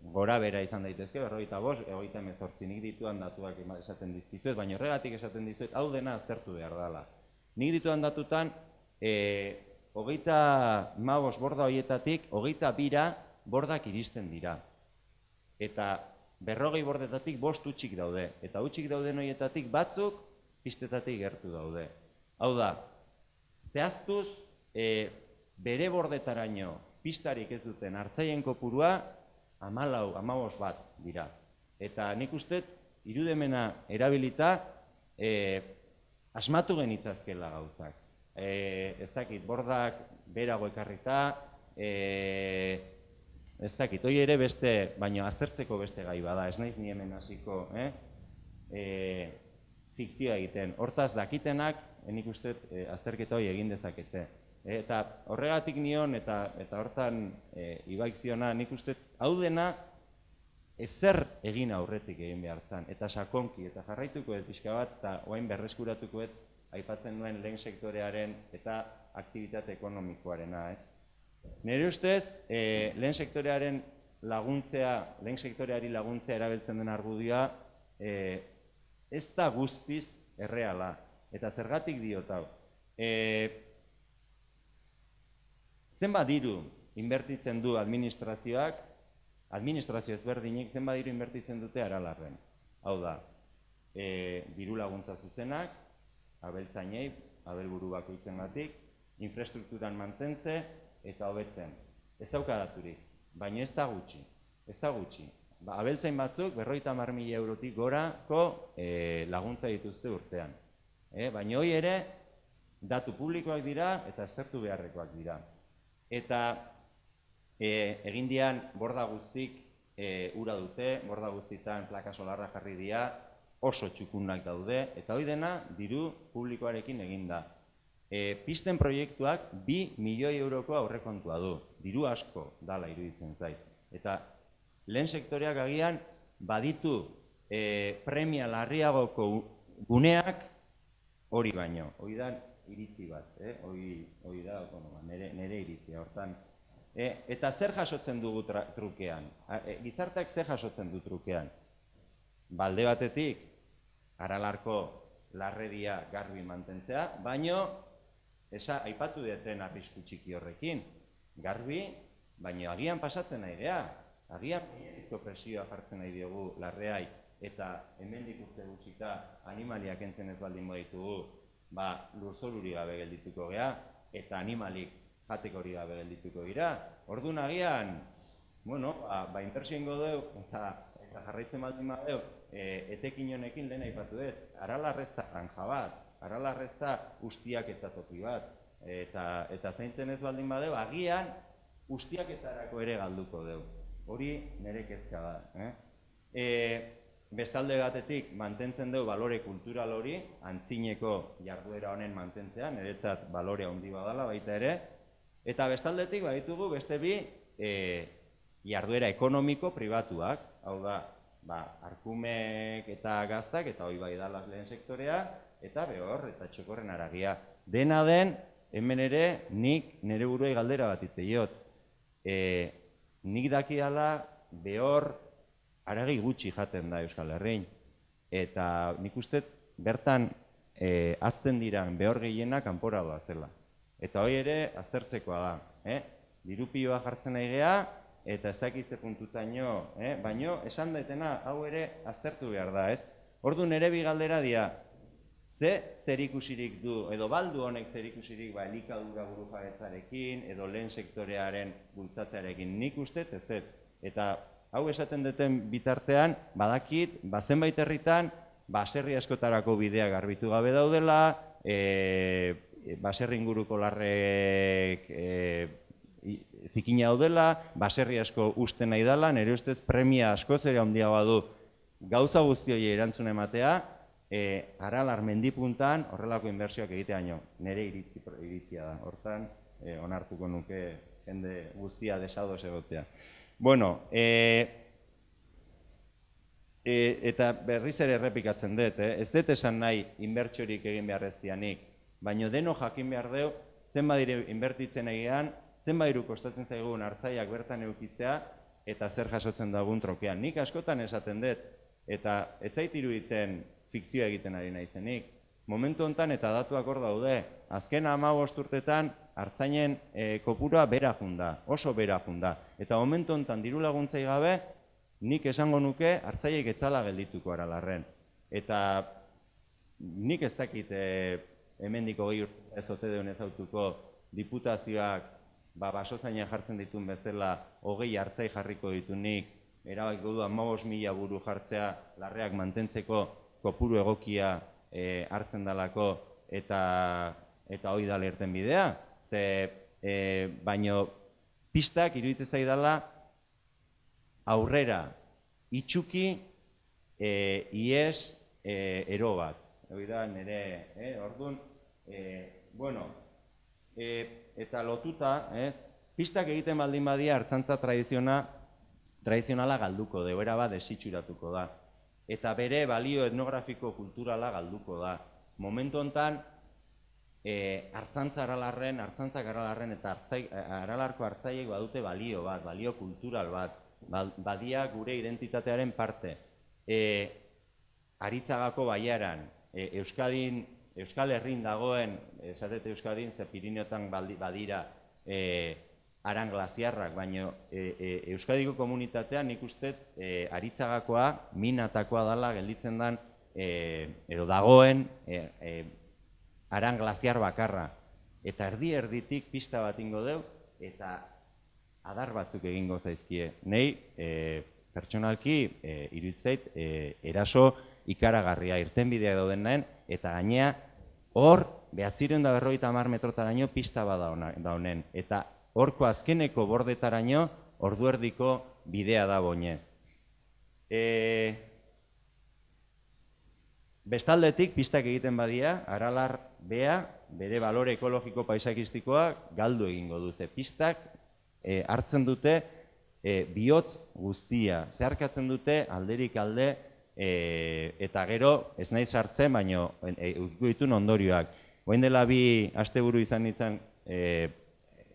S7: gora bera izan daitezke, 45, 38, nik dituan datuak esaten dizkizuet, baina horregatik esaten dizuet, hau dena aztertu behar dela. Nik dituan datutan, 35 borda horietatik, 22 bordak iristen dira. Eta 40 bordetatik 5 utxik daude, eta utxik dauden horietatik batzuk pistetatik gertu daude. Hau da, zehaztuz, bere bordetaraino pistarik ez duten hartzaien kopurua 14 bat dira. Eta nik uste, irudimena erabilita, asmatu genitzazkela gauzak. Ez dakit, bordak berago ekarrita, ez dakit, hoi ere beste, baina aztertzeko beste gai bada, ez naiz ni hemen hasiko fikzioa egiten. Hortaz dakitenak, nik uste azterketa hori egin dezakete. Eta horregatik nion, eta hortan Ibaik ziona, nik uste hau dena ezer egin aurretik egin behar zan. Eta sakonki, eta jarraituko ez pixka bat, eta oain berreskuratuko ez aipatzen duen lehen sektorearen eta aktibitate ekonomikoarena. Nire ustez, lehen sektoreari laguntzea erabiltzen den argudioa ez da guztiz erreala. Eta zergatik diot hau. zenbat diru inbertitzen du administrazioak, administrazio ezberdinik zenbat diru inbertitzen dute Aralarren. Hau da, diru laguntza zuzenak, abeltzainei, abelburu bakoitzengatik, infrastrukturan mantentze eta hobetzen. Ez daukadaturik, baina ez da gutxi, ez da gutxi. Abeltzain batzuk 50.000 eurotik gorako laguntza dituzte urtean. Baina hori ere, datu publikoak dira eta aztertu beharrekoak dira. Eta egin dian borda guztik ura dute, borda guztitan plaka solarra jarri dira, oso txukunak daude, eta hori dena diru publikoarekin egin da. Pisten proiektuak 2 milioi euroko aurrekontua du, diru asko dala iruditzen zait. Eta lehen sektoreak agian baditu premia larriagoko guneak hori baino. Hori da iritzi bat, hori da nire iritzia hortan. Eta zer jasotzen dugu trukean? Gizarteak zer jasotzen du trukean? Balde batetik, Aralarko larredia garbi mantentzea, baino aipatu deten arrisku txiki horrekin. Garbi, baino agian pasatzen nahi geha. Agian izko presioa jartzen nahi diogu larreai eta hemendik urte gutxita animaliak entzen ez baldin baditugu, lurzoruri gabe geldituko geha eta animalik jateko hori gabe geldituko dira. Orduan agian, inbertsio ingo deu eta jarraitzen baldin badeu, etekin honekin lehen aipatu dut, Aralarrezta franja bat, Aralarrezta ustiaketa toki bat, eta zaintzen ez baldin badeu, agian ustiaketarako ere galduko deu. Hori nire kezka da. Bestalde batetik mantentzen dugu balore kultural hori, antzineko jarduera honen mantentzea, niretzat balore handi badala baita ere, eta bestaldetik baditugu beste bi jarduera ekonomiko pribatuak, hau da, arkumek eta gaztak, eta hoi bai dalaz lehen sektorea, eta behor, eta txokorren aragia. Dena den, hemen ere, nik nire buruei galdera bat iteiot. Nik dakidala behor haragi gutxi jaten da Euskal Herrin. Eta nik uste bertan azten diran behor gehiena kanpora doa zela. Eta hoi ere aztertzekoa da. Dirupioa jartzen nahi geha, eta ez dakitze puntutaino, baino esan daitena hau ere aztertu behar da, ez? Orduan ere bi galdera dira, zer ikusirik du, edo baldu honek zer ikusirik elikadura burujabetzarekin, edo lehen sektorearen bultzatzearekin, nik uste ez. Eta hau esaten duten bitartean, badakit, zenbait herritan, baserri askotarako bidea garbitu gabe daudela, baserri inguruko larrek zikina daudela, baserri asko uste nahi dela, nire ustez premia askoz ere handia badu gauza guzti hori erantzun ematea, Aralar mendipuntan horrelako inbertsioak egiteaino, nire iritzia da. Hortan, onartuko nuke jende guztia desados egotea. Bueno, eta berriz ere errepikatzen dut, ez dut esan nahi inbertsiorik egin beharreztianik, baina deno jakin behar deu, zenbat inbertitzen egean, zenbat kostatzen zaigun hartzaiak bertan eukitzea eta zer jasotzen dagun trokean. Nik askotan esaten dut, eta ez zait iruditzen fikzioa egiten ari naizenik. Momentu honetan eta datuak hor daude, azken 15 urtetan hartzainen kopurua bera junda, oso bera junda. Eta momentu honetan diru laguntzai gabe, nik esango nuke hartzaiek etzala geldituko Aralarren. Eta nik ez dakit hemendiko 20 urte ez ote deun ezautuko diputazioak basozaina jartzen dituen bezala 20 hartzai jarriko ditunik, erabakiko du 15.000 buru jartzea larreak mantentzeko kopuru egokia hartzen dalako eta hori da lerten bidea. Baino pistak iruditzen zaidala aurrera itxuki ies ero bat. Hori da nire, orduan, bueno, eta lotuta, pistak egiten baldin badia hartzantza tradizionala galduko da, era bat desitxuratuko da. Eta bere balio etnografiko kulturala galduko da. Momentu honetan, hartzantza Aralarren eta Aralarko hartzaiek badute balio bat, balio kultural bat, badia gure identitatearen parte. Aritzagako baiaran, Euskal Herrin dagoen, esatete Euskadin, ze Pirineotan badira aran glaziarrak, baina Euskadiko komunitatean nik uste Aritzagakoa, minatakoa dela gelditzen den, edo dagoen aran glaziar bakarra. Eta erditik pista bat ingo deu, eta adar batzuk egingo zaizkie. Nei, pertsonalki, iruditzait, eraso ikaragarria irtenbidea dauden nahen, eta gainea, hor, 950 metrotaraino pista bat da honen. Eta horko azkeneko bordetaraino, orduerdiko bidea da boinez. Bestaldetik, pistak egiten badia, Aralar bea, bere balore ekologiko paisakistikoa galdu egingo duze. Pistak hartzen dute bihotz guztia, zeharkatzen dute alderik alde, eta gero, ez nahi sartzen, baina ditun ondorioak. Oain dela 2 asteburu izan nintzen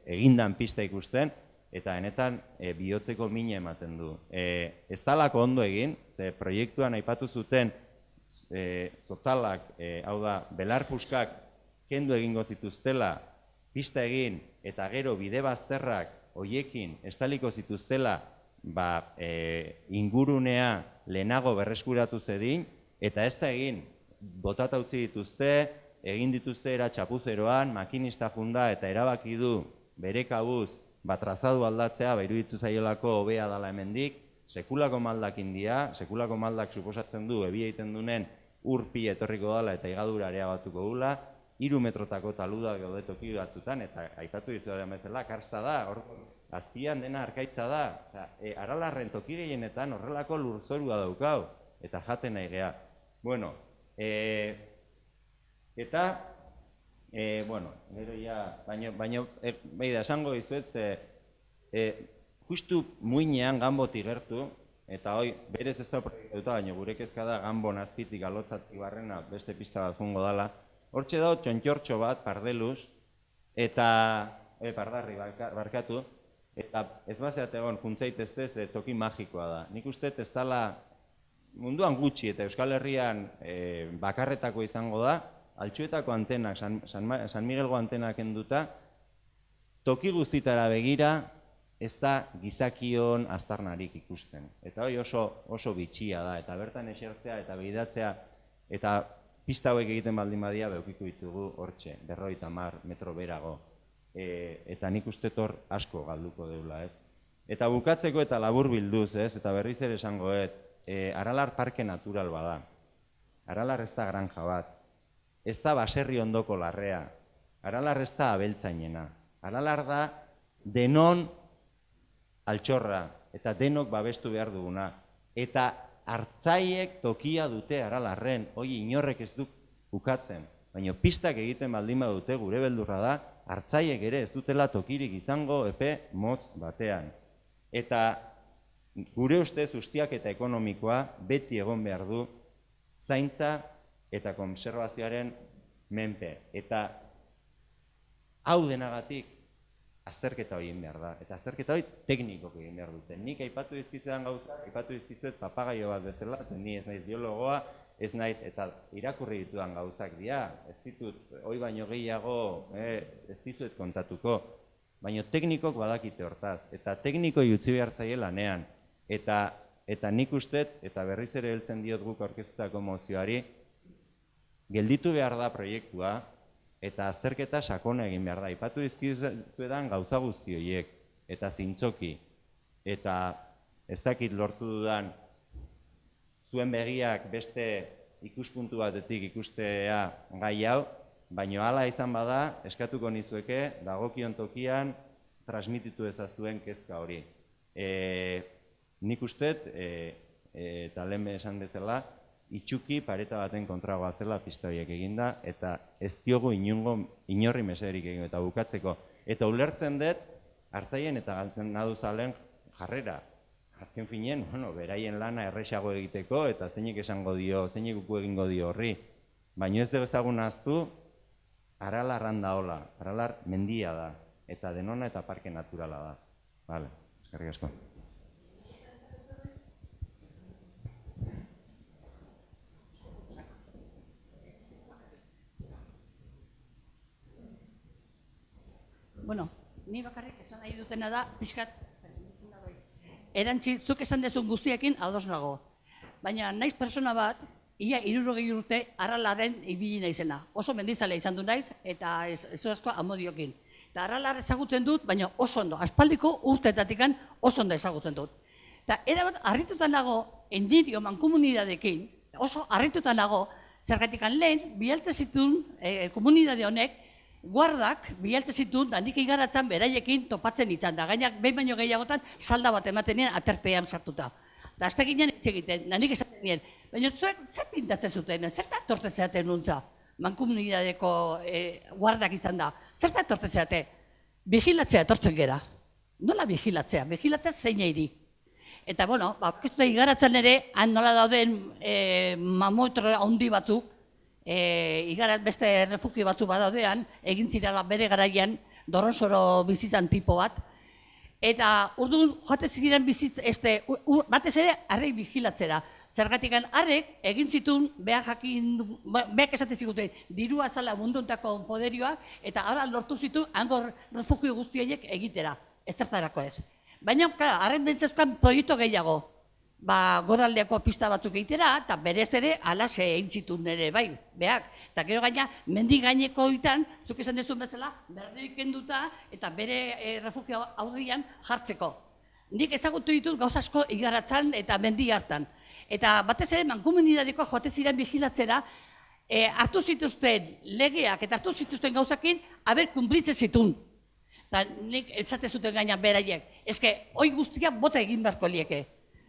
S7: egindan pista ikusten, eta enetan bihotzeko mine ematen du. Ez talako ondo egin, proiektuan aipatu zuten zotalak, hau da, belarpuskak kendu egingo zituztela, pista egin, eta gero bide bazterrak hoiekin estaliko zituztela ingurunea lehenago berreskuratu zedin, eta ez da egin, botata utzi dituzte, egin dituzte era txapuzeroan, makinista junda eta erabaki du bere kabuz trazadu aldatzea, iruditzu zaiolako hobea dala hemendik, sekulako maldak india, sekulako maldak suposatzen du, ebi egiten dunen urpi etorriko dala eta igadura areabatuko dula, 3 metrotako taludak gaude toki batzutan, eta aipatu dizuaren bezala, karsta da, azpian dena arkaitza da, Aralarren toki gehienetan horrelako lurzorua daukau, eta jaten nahi geha. Bueno, eta, bueno, gero ja, baina, beida, esango dizuet, justu muinean ganboti gertu, eta hoi, berez ez da proiektuta, baina gure kezka da ganbon azpitik alotzatik barrena beste pista bat jungo dala. Hortxe dago txontxortxo bat, pardeluz, eta, pardarri barkatu, eta ez bazeat egon juntzaiteztez toki magikoa da. Nik uste ez dala munduan gutxi eta Euskal Herrian bakarretako izango da, Altxuetako antenak, San Miguelgo antenak enduta, toki guztitara begira, ez da gizakion aztarnarik ikusten. Eta hori oso bitxia da, eta bertan esertzea eta behidatzea, eta pista hauek egiten baldin badia beukiko ditugu hortxe, 50 metro berago. Eta nik uste hor asko galduko deula, ez? Eta bukatzeko eta labur bilduz, ez? Eta berriz ere esangoet, Aralar parke natural bada. Aralar ez da granja bat. Ez da baserri ondoko larrea. Aralar ez da abeltzainena. Aralar da denon altxorra eta denok babestu behar duguna. Eta hartzaiek tokia dute Aralarren, hoi inorrek ez duk bukatzen. Baina pistak egiten baldin badute gure beldurra da, hartzaiek ere ez dutela tokirik izango epe motz batean. Eta gure ustez ustiak eta ekonomikoa beti egon behar du zaintza eta konservazioaren menpe. Eta hau denagatik azterketa hori egin behar da. Eta azterketa hori teknikok egin behar dute. Nik aipatu dizkizuetan gauzak, aipatu dizkizuet papagaio bat bezala, zen ni ez naiz biologoa, ez naiz eta irakurri ditudan gauzak dira. Ez ditut, hoi baino gehiago, ez dizuet kontatuko. Baina teknikok badakite hortaz. Eta teknikoi utzi behar zaie lanean. Eta nik ustet, eta berriz ere heltzen diot guk aurkeztutako mozioari, gelditu behar da proiektua, eta azterketa sakona egin behar da. Aipatu dizkizuetan gauza guzti horiek, eta zintzoki, eta ez dakit lortu dudan zuen begiak beste ikuspuntu batetik ikustea gai hau, baina hala izan bada, eskatuko nizueke, dagokion tokian, transmititu ezazuen kezka hori. Nik ustet, eta lehen esan bezala, itxuki pareta baten kontragoa zela pista horiek eginda, eta ez diogu inorri mesederik egin, eta bukatzeko. Eta ulertzen dut, hartzaien eta galtzen naduzalen jarrera. Azken finean, beraien lana erresago egiteko, eta zeinek esango dio, zeinek uku egingo dio horri. Baina ez dugu ezagun ahaztu, Aralar handa hola, Aralar mendia da, eta denona eta parke naturala da. Bale, eskerrik asko.
S8: Bueno, ni bakarrik esan nahi dutena da, pixkat, erantzi, zuk esan dezun guztiekin ados nago. Baina naiz persona bat, ia 60 urte Arralaren ibili naizena. Oso mendizale izan du naiz, eta ez asko amodiokin. Eta Arralar ezagutzen dut, baina oso ondo, aspaldiko urteetatikan oso ondo ezagutzen dut. Eta erabat, harrituta nago, endirio mankomunidadekin, oso harrituta nago, zergatikan lehen, bialtze zituen komunidade honek, guardak bialtze zituen, da nik igaratzen beraiekin topatzen itzan, da gainak behin baino gehiagotan salda bat ematen nien aterpean sartuta. Da azte ginen hitz egiten, da nik esaten nien, baina zuek zer pintatzen zuten, zer da torte zeaten nuntza, mankomunidadeko guardak izan da, zer da torte zeate, vigilatzea etortzen gera. Nola vigilatzea? Vigilatzea zein eiri. Eta, bueno, orkestu igaratzen ere, han nola dauden mamometro handi batzuk, beste refugio batzuk badaudean, egin zirala bere garaian, Doronsoro bizizan tipo bat, eta orduan joate ziren bizitz, batez ere, harrei vigilatzera. Zergatik harrek egin zituen, behak esaten ziguten, dirua zala munduntako poderioa, eta ara lortu zituen, hango refugio guztiaiek egitera, ez zertarako ez. Baina, harren bentzezkan proiektu gehiago, goraldeako pista batzuk egitera, eta berez ere, alaxe egin zituen ere, bai, behak. Eta gero gaina, mendi gaineko hitan, zuk esan dezun bezala, berdeik kenduta, eta bere refugio aurrian jartzeko. Nik ezagutu ditut gauz asko igaratzen eta mendi hartan. Eta batez ere, mankomunidadeko joate ziren vigilatzera, hartu zituzten legeak eta hartu zituzten gauzakin, haber kumplitzen zituen. Eta nik esate zuten gainan beraiek. Ezke, hoi guztiak bota egin beharko lieke.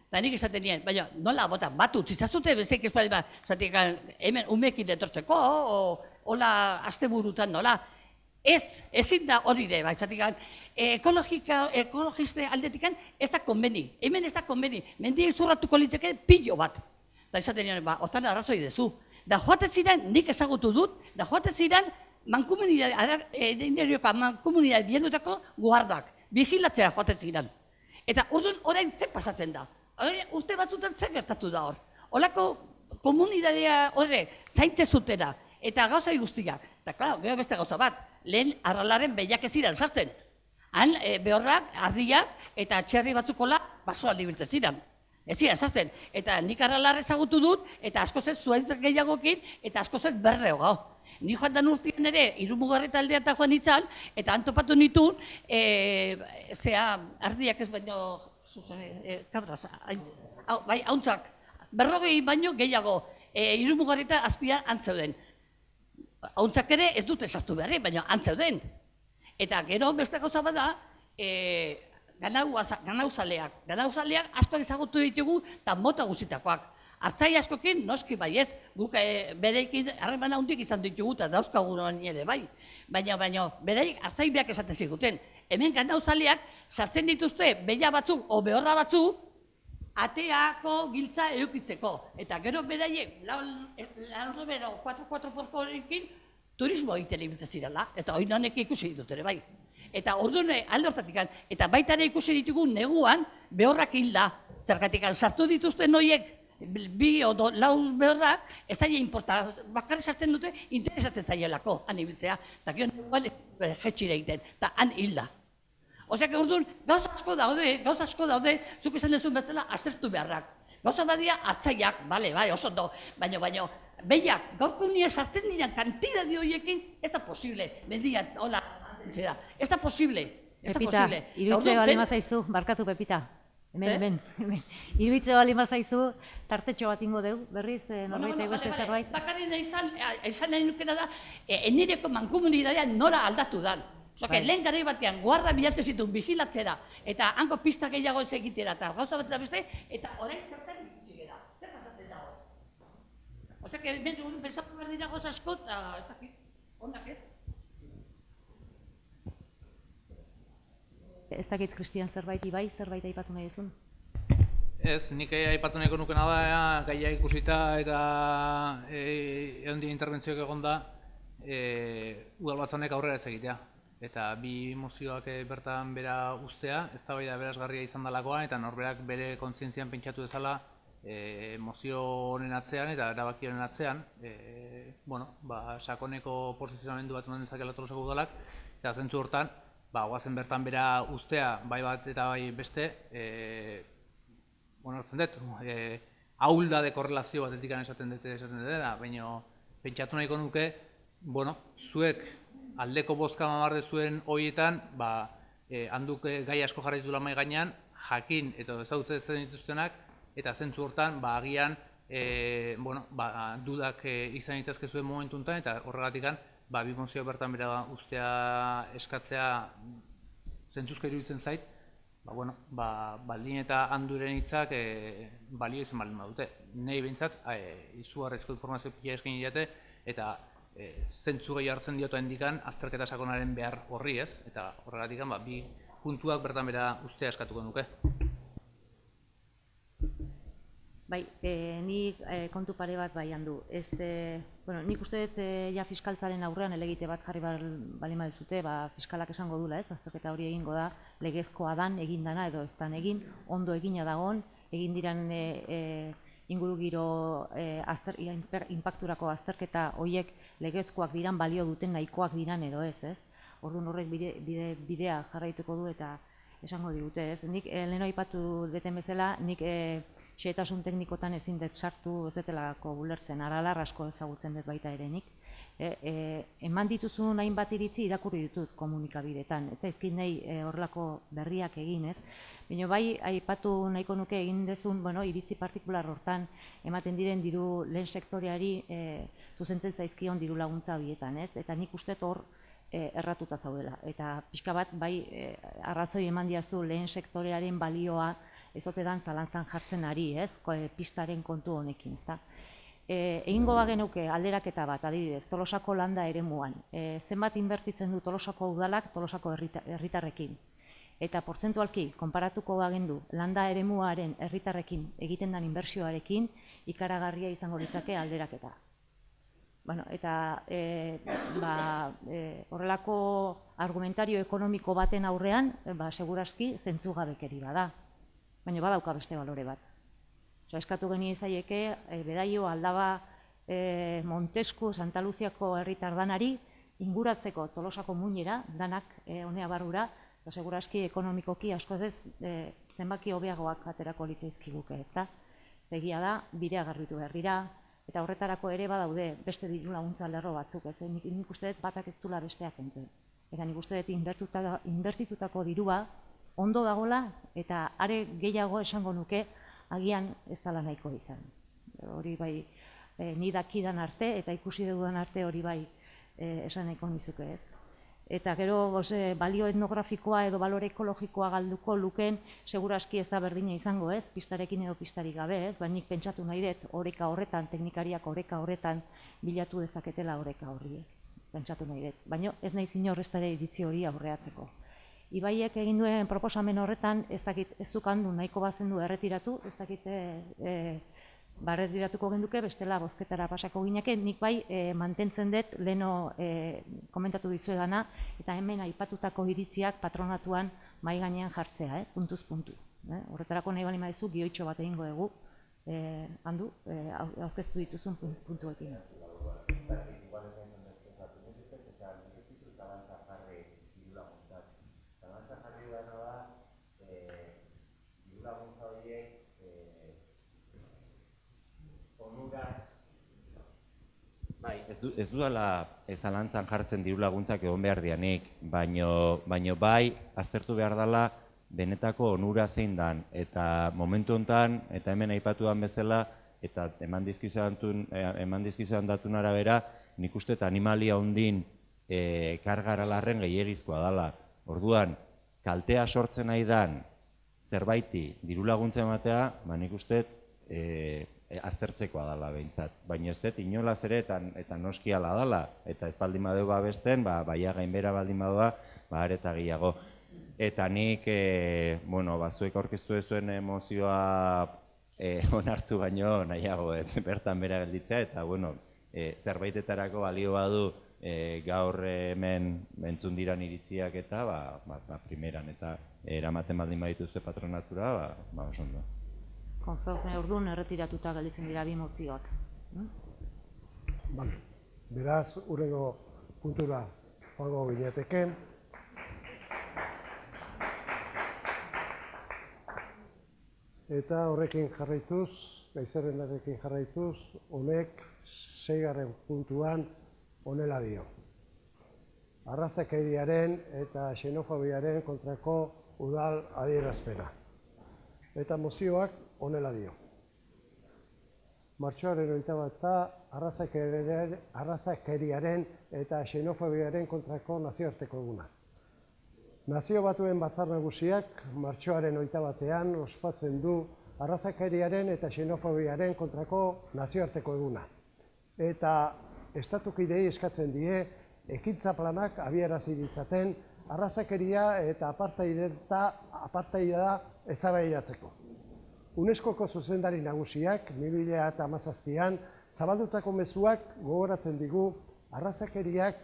S8: Eta nik esaten nien, baina nola bota, bat utzizazute, bezek ez bali bat, zatik hemen umekin etortzeko, hola asteburutan nola. Ezin da hori ere, zatik ekologiste aldetikan ez da konbeni, hemen ez da konbeni, mendia izurratuko litzeke pilo bat. Eta esaten nien, otan arrazoi dezu. Da joate ziren, nik ezagutu dut, da joate ziren, mankomunidade biendutako guardak, vigilatzea joaten ziren. Eta orain zer pasatzen da? Urte batzutan zer gertatu da hor? Olako komunidadea horre zainte zutera, eta gauza guztiak. Eta, klaro, gero beste gauza bat, lehen Arralaren behiak ez ziren sartzen. Han, behorrak, ardiak, eta txerri batzukola basoan libiltzen ziren. Ez ziren sartzen. Eta nik Arralar ezagutu dut, eta askoz ez zuaitz gehiagokin, eta askoz ez berde hogau. Ni joan dan urtean ere, Irumugarri taldea eta joan itzan, eta antopatu nituen, ardiak ez baino, kadraz, bai, hauntzak, 40 baino gehiago, Irumugarri eta azpian antzeuden. Hauntzak ere ez dute sartu beharri, baina antzeuden. Eta gero beste gauza bada, ganauzaleak. Ganauzaleak asko ezagutu ditugu, eta mota guztitakoak. Artzai askokin, noski bai ez, guk bereikin harreman handik izan ditugu eta dauzkagun ere bai. Baina bereik artzai beak esaten ziguten. Hemen ganauzaleak sartzen dituzte behia batzuk o behorra batzuk ateako giltza edukitzeko. Eta gero beraiek, laurrebero 4x4-ekin turismo egiten ibiltzen zirela. Eta hori nanek ikusi ditut ere bai. Eta orduan alde hortatik, eta baita ere ikusi ditugu neguan behorrak hilda. Zergatik sartu dituzten horiek, bi o lau behorrak, ez zaila inporta, bakarri sartzen dute, interesatzen zaielako, han ibiltzea. Eta gero neguan jetxire egiten, eta han hilda. Oseak orduan, gauza asko daude, zuk esan dezun bezala, aztertu beharrak. Gauza badia, hartzaiak, bale, bai, oso ondo, baina, behiak, gaurko nire sartzen diren kantidade horiekin, ez da posible, mendian, hola, antzera, ez da posible, ez da posible.
S2: Pepita, iruditzea bali mazaizu, barkatu Pepita. Hemen. Iruditzea bali mazaizu, tartetxo bat ingo deu, berriz, norbait egoeste zerbait.
S8: Bakarren esan nahi nukena da, enireko mankomunidadea nora aldatu dan. Lehen garai batean, guarda bilatzen zituen vigilatzera, eta hanko pista gehiago ez egitera, eta gauza bat da beste, eta orain zertan ikusi gara. Zer pasatzen da hor? Osea, hemen pensatu behar dira gauza asko, eta ez dakit, onak ez?
S2: Ez dakit, Kristian, zerbait aipatu nahi duzun?
S5: Ez, nik aipatu nahiko nukena da, gaia ikusita eta egon dira interbentzioak egon da, udalbatzanek aurrera ez egitea. Eta bi mozioak bertan bera ustea, eztabaida berazgarria izan dalakoan, eta norberak bere kontzientzian pentsatu dezala mozio honen atzean eta erabaki honen atzean, sakoneko posizionamendu bat eman dezakela Tolosako udalak, eta zentzu hortan, guazen bertan bera ustea, bai bat eta bai beste, hartzen dut, ahuldade korrelazio batetik esaten dela, baina pentsatu nahiko nuke, zuek aldeko bozka mamarde zuen horietan, handuk gai asko jarraitula mahai gainean, jakin eta ezagutzen dituztenak, eta zentzu hortan, agian, dudak izan ditazke zuen momentu honetan, eta horregatik bi mozio bertan bera ustea eskatzea zentzuzka iruditzen zait, baldin eta handuren hitzak balio izan baldin badute. Nei behintzat, izugarrizko informazio pila eskin diate, eta zentzu gehi hartzen diotu hendikan azterketa sakonaren behar horri ez, eta horregatik bi puntuak bertan bera ustea eskatuko nuke.
S2: Bai, nik kontu pare bat bai handu. Nik uste dut ja fiskaltzaren aurrean elegite bat jarri baldin baduzute, fiskalak esango dula ez, azterketa hori egingo da, legezkoa dan, egin dana edo ez dan egin, ondo egina dagoen, egin diran ingurugiro inpakturako azterketa horiek legezkoak diran, balio duten nahikoak diran edo ez. Orduan horrek bidea jarraituko du eta esango digute ez. Nik lehen aipatu deten bezala, nik xehetasun teknikotan ezin dut sartu ez detelako bulertzen, aralar asko ezagutzen dut baita ere nik. Eman dituzun hainbat iritzi irakurri ditut komunikabideetan, ez zaizkit nahi horrelako berriak egin ez. Baina bai, aipatu nahiko nuke egin dezun iritzi partikular hortan ematen diren diru lehen sektoreari zuzentzen zaizkion diru laguntza horietan ez. Eta nik uste hor erratuta zaudela. Eta pixka bat bai arrazoi eman diazu lehen sektorearen balioa ezotedan zalantzan jartzen ari, pistaren kontu honekin, ezta. Egingo bagenuke alderaketa bat, adibidez, Tolosako landa eremuan. Zenbat inbertitzen du Tolosako udalak Tolosako herritarrekin. Eta portzentualki, konparatuko bagendu, landa eremuaren herritarrekin egiten den inbertsioarekin, ikaragarria izango litzake alderaketa. Eta horrelako argumentario ekonomiko baten aurrean, segurazki zentzugabekeri bada. Baina badauka beste balore bat. Eskatu geni ezaieke, Bedaio, Aldaba, Montesku, Santa Luziako herritar danari, inguratzeko Tolosako muinera, danak honea barrura, segurazki ekonomikoki asko ez zenbaki hobeagoak aterako litzaizkiguke, ezta? Egia da, bidea garbitu behar dira, eta horretarako ere badaude beste diru laguntza lerro batzuk, ez? Nik uste dut batak ez dula besteak entzen. Eta nik uste dut inbertitutako dirua ondo dagola eta are gehiago esango nuke agian ez dela nahiko izan. Hori bai, ni dakidan arte eta ikusi dudan arte hori bai esan nahiko nizuke ez. Eta gero balio etnografikoa edo balore ekologikoa galduko luken segurazki ez da berdina izango ez, pistarekin edo pistarik gabe ez, nik pentsatu nahi dut oreka horretan, teknikariak oreka horretan bilatu dezaketela oreka horri ez, pentsatu nahi dut. Baina ez nahi zinorreztare iritzi hori aurreatzeko. Ibaiek egin duen proposamen horretan ez dakit ez zukandu nahiko bazen du erretiratu, ez dakit erretiratuko genduke, bestela bozketara pasako gineke, nik bai mantentzen dut leheno komentatu dizuedana, eta hemen aipatutako iritziak patronatuan mahai gainean jartzea, puntuz puntu. Horretarako nahi bali maizu, gioitxo bat egingo dugu, handu, aurkeztu dituzun puntuekin.
S7: Ez dudala zalantzan jartzen diru laguntzak egon behar dianik, baino bai aztertu behar dela benetako onura zein dan. Eta momentu honetan, eta hemen aipatuan bezala, eta eman dizkizuan datun arabera, nik uste eta animalia hondin kargaralarren gehiagizkoa dela. Orduan, kaltea sortzen nahi dan zerbaiti diru laguntza ematea, nik uste aztertzekoa dela behintzat. Baina ez dut, inolaz ere eta noskiala dela, eta ez baldin badeu babesten, baia gainbera baldin badoa, areta gehiago. Eta nik, zuek aurkeztu duzuen emozioa onartu baino nahiago bertan bera gelditzea, eta zerbaitetarako balio badu gaur hemen entzun diran iritziak eta primeran, eta eramaten baldin badituzte patronatura, oso ondo.
S2: Konforme orduan erretiratuta gelditzen dira bi mozioak.
S3: Beraz, hurrengo puntura joango ginateke. Eta horrekin jarraituz, gaizerrendarekin jarraituz, honek 6. puntuan honela dio. Arrazakeriaren eta xenofobiaren kontrako udal adierazpena. Eta mozioak honela dio. Martxoaren 21. Arrazakeriaren eta xenofobiaren kontrako nazioarteko eguna. Nazio Batuen Batzar Nagusiak martxoaren 21. ospatzen du arrazakeriaren eta xenofobiaren kontrako nazioarteko eguna. Eta estatukidei eskatzen die ekintza planak abiarazi ditzaten arrazakeria eta apartheida eztabaidatzeko. UNESCOko zuzendari nagusiak 2017an zabaldutako mezuak gogoratzen digu arrazakeriak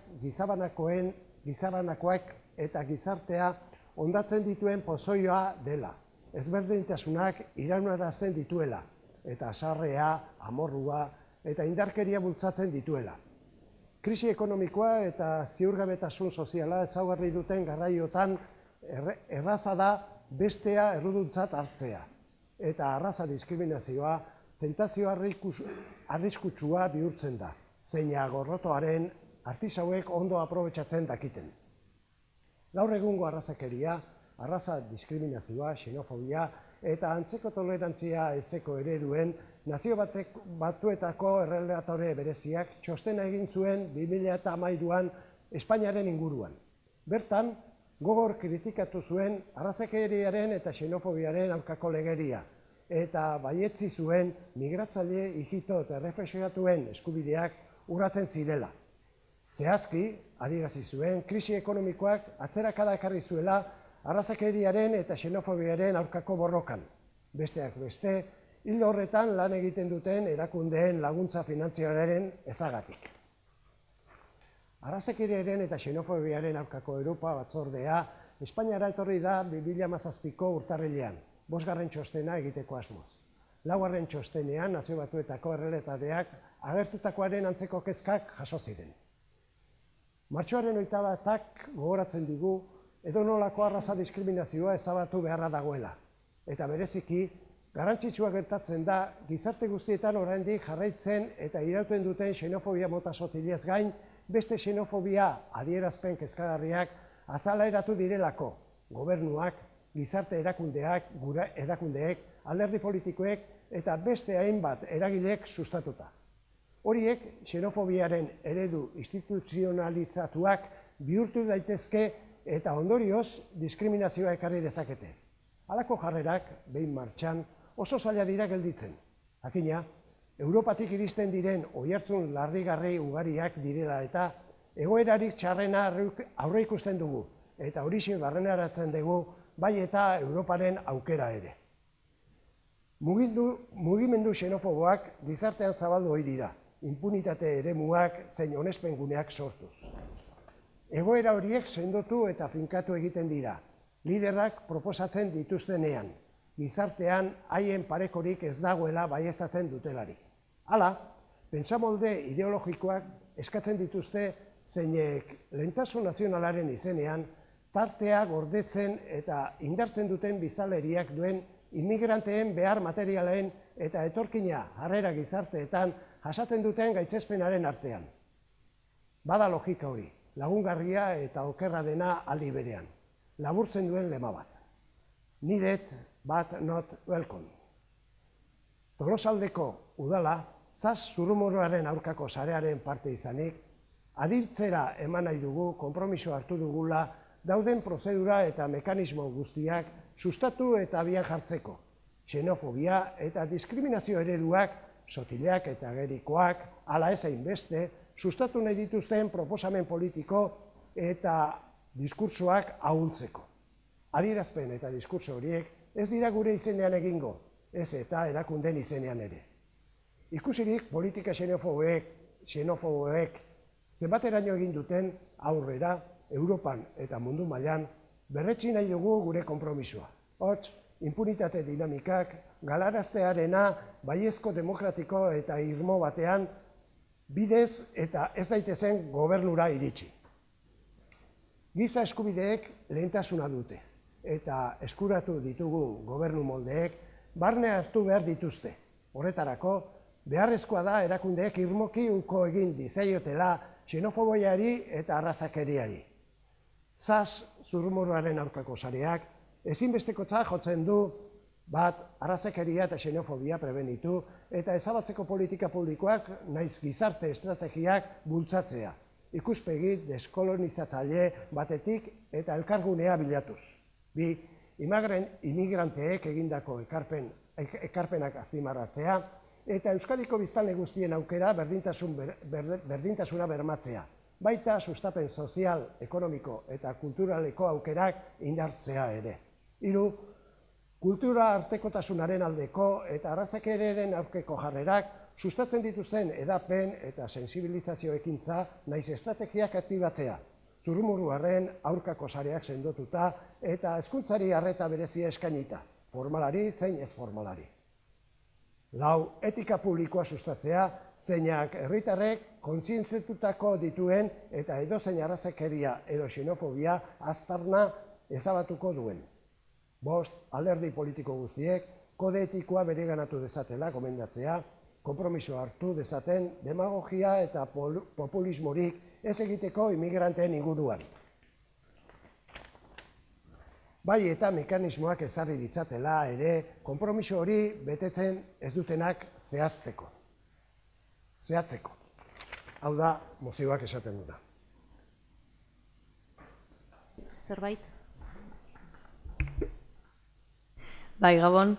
S3: gizabanakoak eta gizartea hondatzen dituen pozoioa dela, ezberdintasunak iraunarazten dituela, eta haserrea, amorrua eta indarkeria bultzatzen dituela. Krisi ekonomikoa eta ziurgabetasun soziala ezaugarri duten garraiotan erraza da bestea erruduntzat hartzea, eta arraza diskriminazioa tentazio arriskutsua bihurtzen da, zeina gorrotoaren artisauek ondo aprobetxatzen dakiten. Gaur egungo arrazakeria, arraza diskriminazioa, xenofobia eta antzeko tolerantzia ezeko ereduen Nazio Batuetako errelatore bereziak txostena egin zuen 2013an Espainiaren inguruan. Bertan, gogor kritikatu zuen arrazakeriaren eta xenofobiaren aurkako legeria, eta baietzi zuen migratzaile, ijito eta errefuxiatuen eskubideak urratzen zirela. Zehazki, adierazi zuen, krisi ekonomikoak atzerakada ekarri zuela arrazakeriaren eta xenofobiaren aurkako borrokan. Besteak beste, ildo horretan lan egiten duten erakundeen laguntza finantzioaren ezagatik. Arrazakeriaren eta xenofobiaren aurkako Europa Batzordea Espainiara etorri da 2017ko urtarrilean, 5. txostena egiteko asmoz. 4. txostenean Nazio Batuetako errealitateak agertutakoaren antzeko kezkak jaso ziren. Martxoaren 21ak gogoratzen digu edonolako arraza diskriminazioa ezabatu beharra dagoela. Eta bereziki, garrantzitsua gertatzen da gizarte guztietan oraindik jarraitzen eta irauten duten xenofobia mota sotilez gain, beste xenofobia adierazpen kezkagarriak azalaeratu direlako, gobernuak, gizarte erakundeek, alderdi politikoek eta beste hainbat eragilek sustatuta. Horiek xenofobiaren eredu instituzionalizatuak bihurtu daitezke eta ondorioz diskriminazioa ekarri dezakete. Halako jarrerak, behin martxan, oso zaila dira gelditzen. Jakina, Europatik iristen diren oihartzun larrigarri ugariak direla eta egoerarik txarrena aurreikusten dugu, eta horixe barreneratzen dugu bai eta Europaren aukera ere. Mugimendu xenofoboak gizartean zabaldu ohi dira, impunitate eremuak zein onespenguneak sortuz. Egoera horiek sendotu eta finkatu egiten dira, liderrak proposatzen dituztenean, gizartean haien parekorik ez dagoela baieztatzen dutelarik. Hala, pentsamolde ideologikoak eskatzen dituzte zeinek lehentasun nazionalaren izenean tartea gordetzen eta indartzen duten biztanleriak duen inmigranteen behar materialen eta etorkina harrera gizarteetan jasaten duten gaitzespenaren artean. Bada logika hori, lagungarria eta okerra dena aldi berean, laburtzen duen lema bat. Needed, but not welcome. Tolosaldeko udala, zaz zurrumurruaren aurkako sarearen parte izanik, adiltzera eman nahi dugu, konpromiso hartu dugula, dauden prozedura eta mekanismo guztiak sustatu eta abian jartzeko. Xenofobia eta diskriminazio ereduak, sotileak eta agerikoak, ala ez hainbeste, sustatu nahi dituzten proposamen politiko eta diskurtsoak ahultzeko. Adierazpen eta diskurtso horiek ez dira gure izenean egingo, ez eta erakundeen izenean ere. Ikusirik politika xenofoboek zenbateraino egin duten aurrera, Europan eta mundu mailan berretsi nahi dugu gure konpromisoa. Hots, impunitate dinamikak galaraztearena baiezko demokratiko eta irmo batean bidez eta ez daitezen gobernura iritsi. Giza eskubideek lehentasuna dute eta eskuratu ditugu gobernu moldeek barne hartu behar dituzte. Horretarako, beharrezkoa da erakundeek irmoki uko egin dizaiotela xenofobiari eta arrazakeriari. Zas zurrumurruaren aurkako sareak ezinbestekotzat jotzen du bat arrazakeria eta xenofobia prebenitu eta ezabatzeko politika publikoak naiz gizarte estrategiak bultzatzea, ikuspegi deskolonizatzaile batetik eta elkargunea bilatuz. Bi, imigranteek egindako ekarpenak azpimarratzea eta Euskadiko biztanle guztien aukera berdintasuna bermatzea, baita sustapen sozial, ekonomiko eta kulturaleko aukerak indartzea ere. Hiru, kultura artekotasunaren aldeko eta arrazakeriaren aurkeko jarrerak sustatzen dituzten edapen eta sensibilizazio ekintza naiz estrategiak aktibatzea, zurrumurruaren aurkako sareak sendotuta eta hezkuntzari arreta berezia eskainita, formalari zein ez formalari. Lau, etika publikoa sustatzea, zeinak herritarrek kontzientziatutako dituen eta edozein arrazakeria edo xenofobia aztarna ezabatuko duen. Bost, alderdi politiko guztiek kode etikoa bereganatu dezatela gomendatzea, konpromiso hartu dezaten demagogia eta populismorik ez egiteko imigranteen inguruan. Bai eta mekanismoak ezarri ditzatela ere konpromiso hori betetzen ez dutenak zehatzeko. Hau da, mozioak esaten duna.
S2: Zerbait?
S9: Bai, Gabon.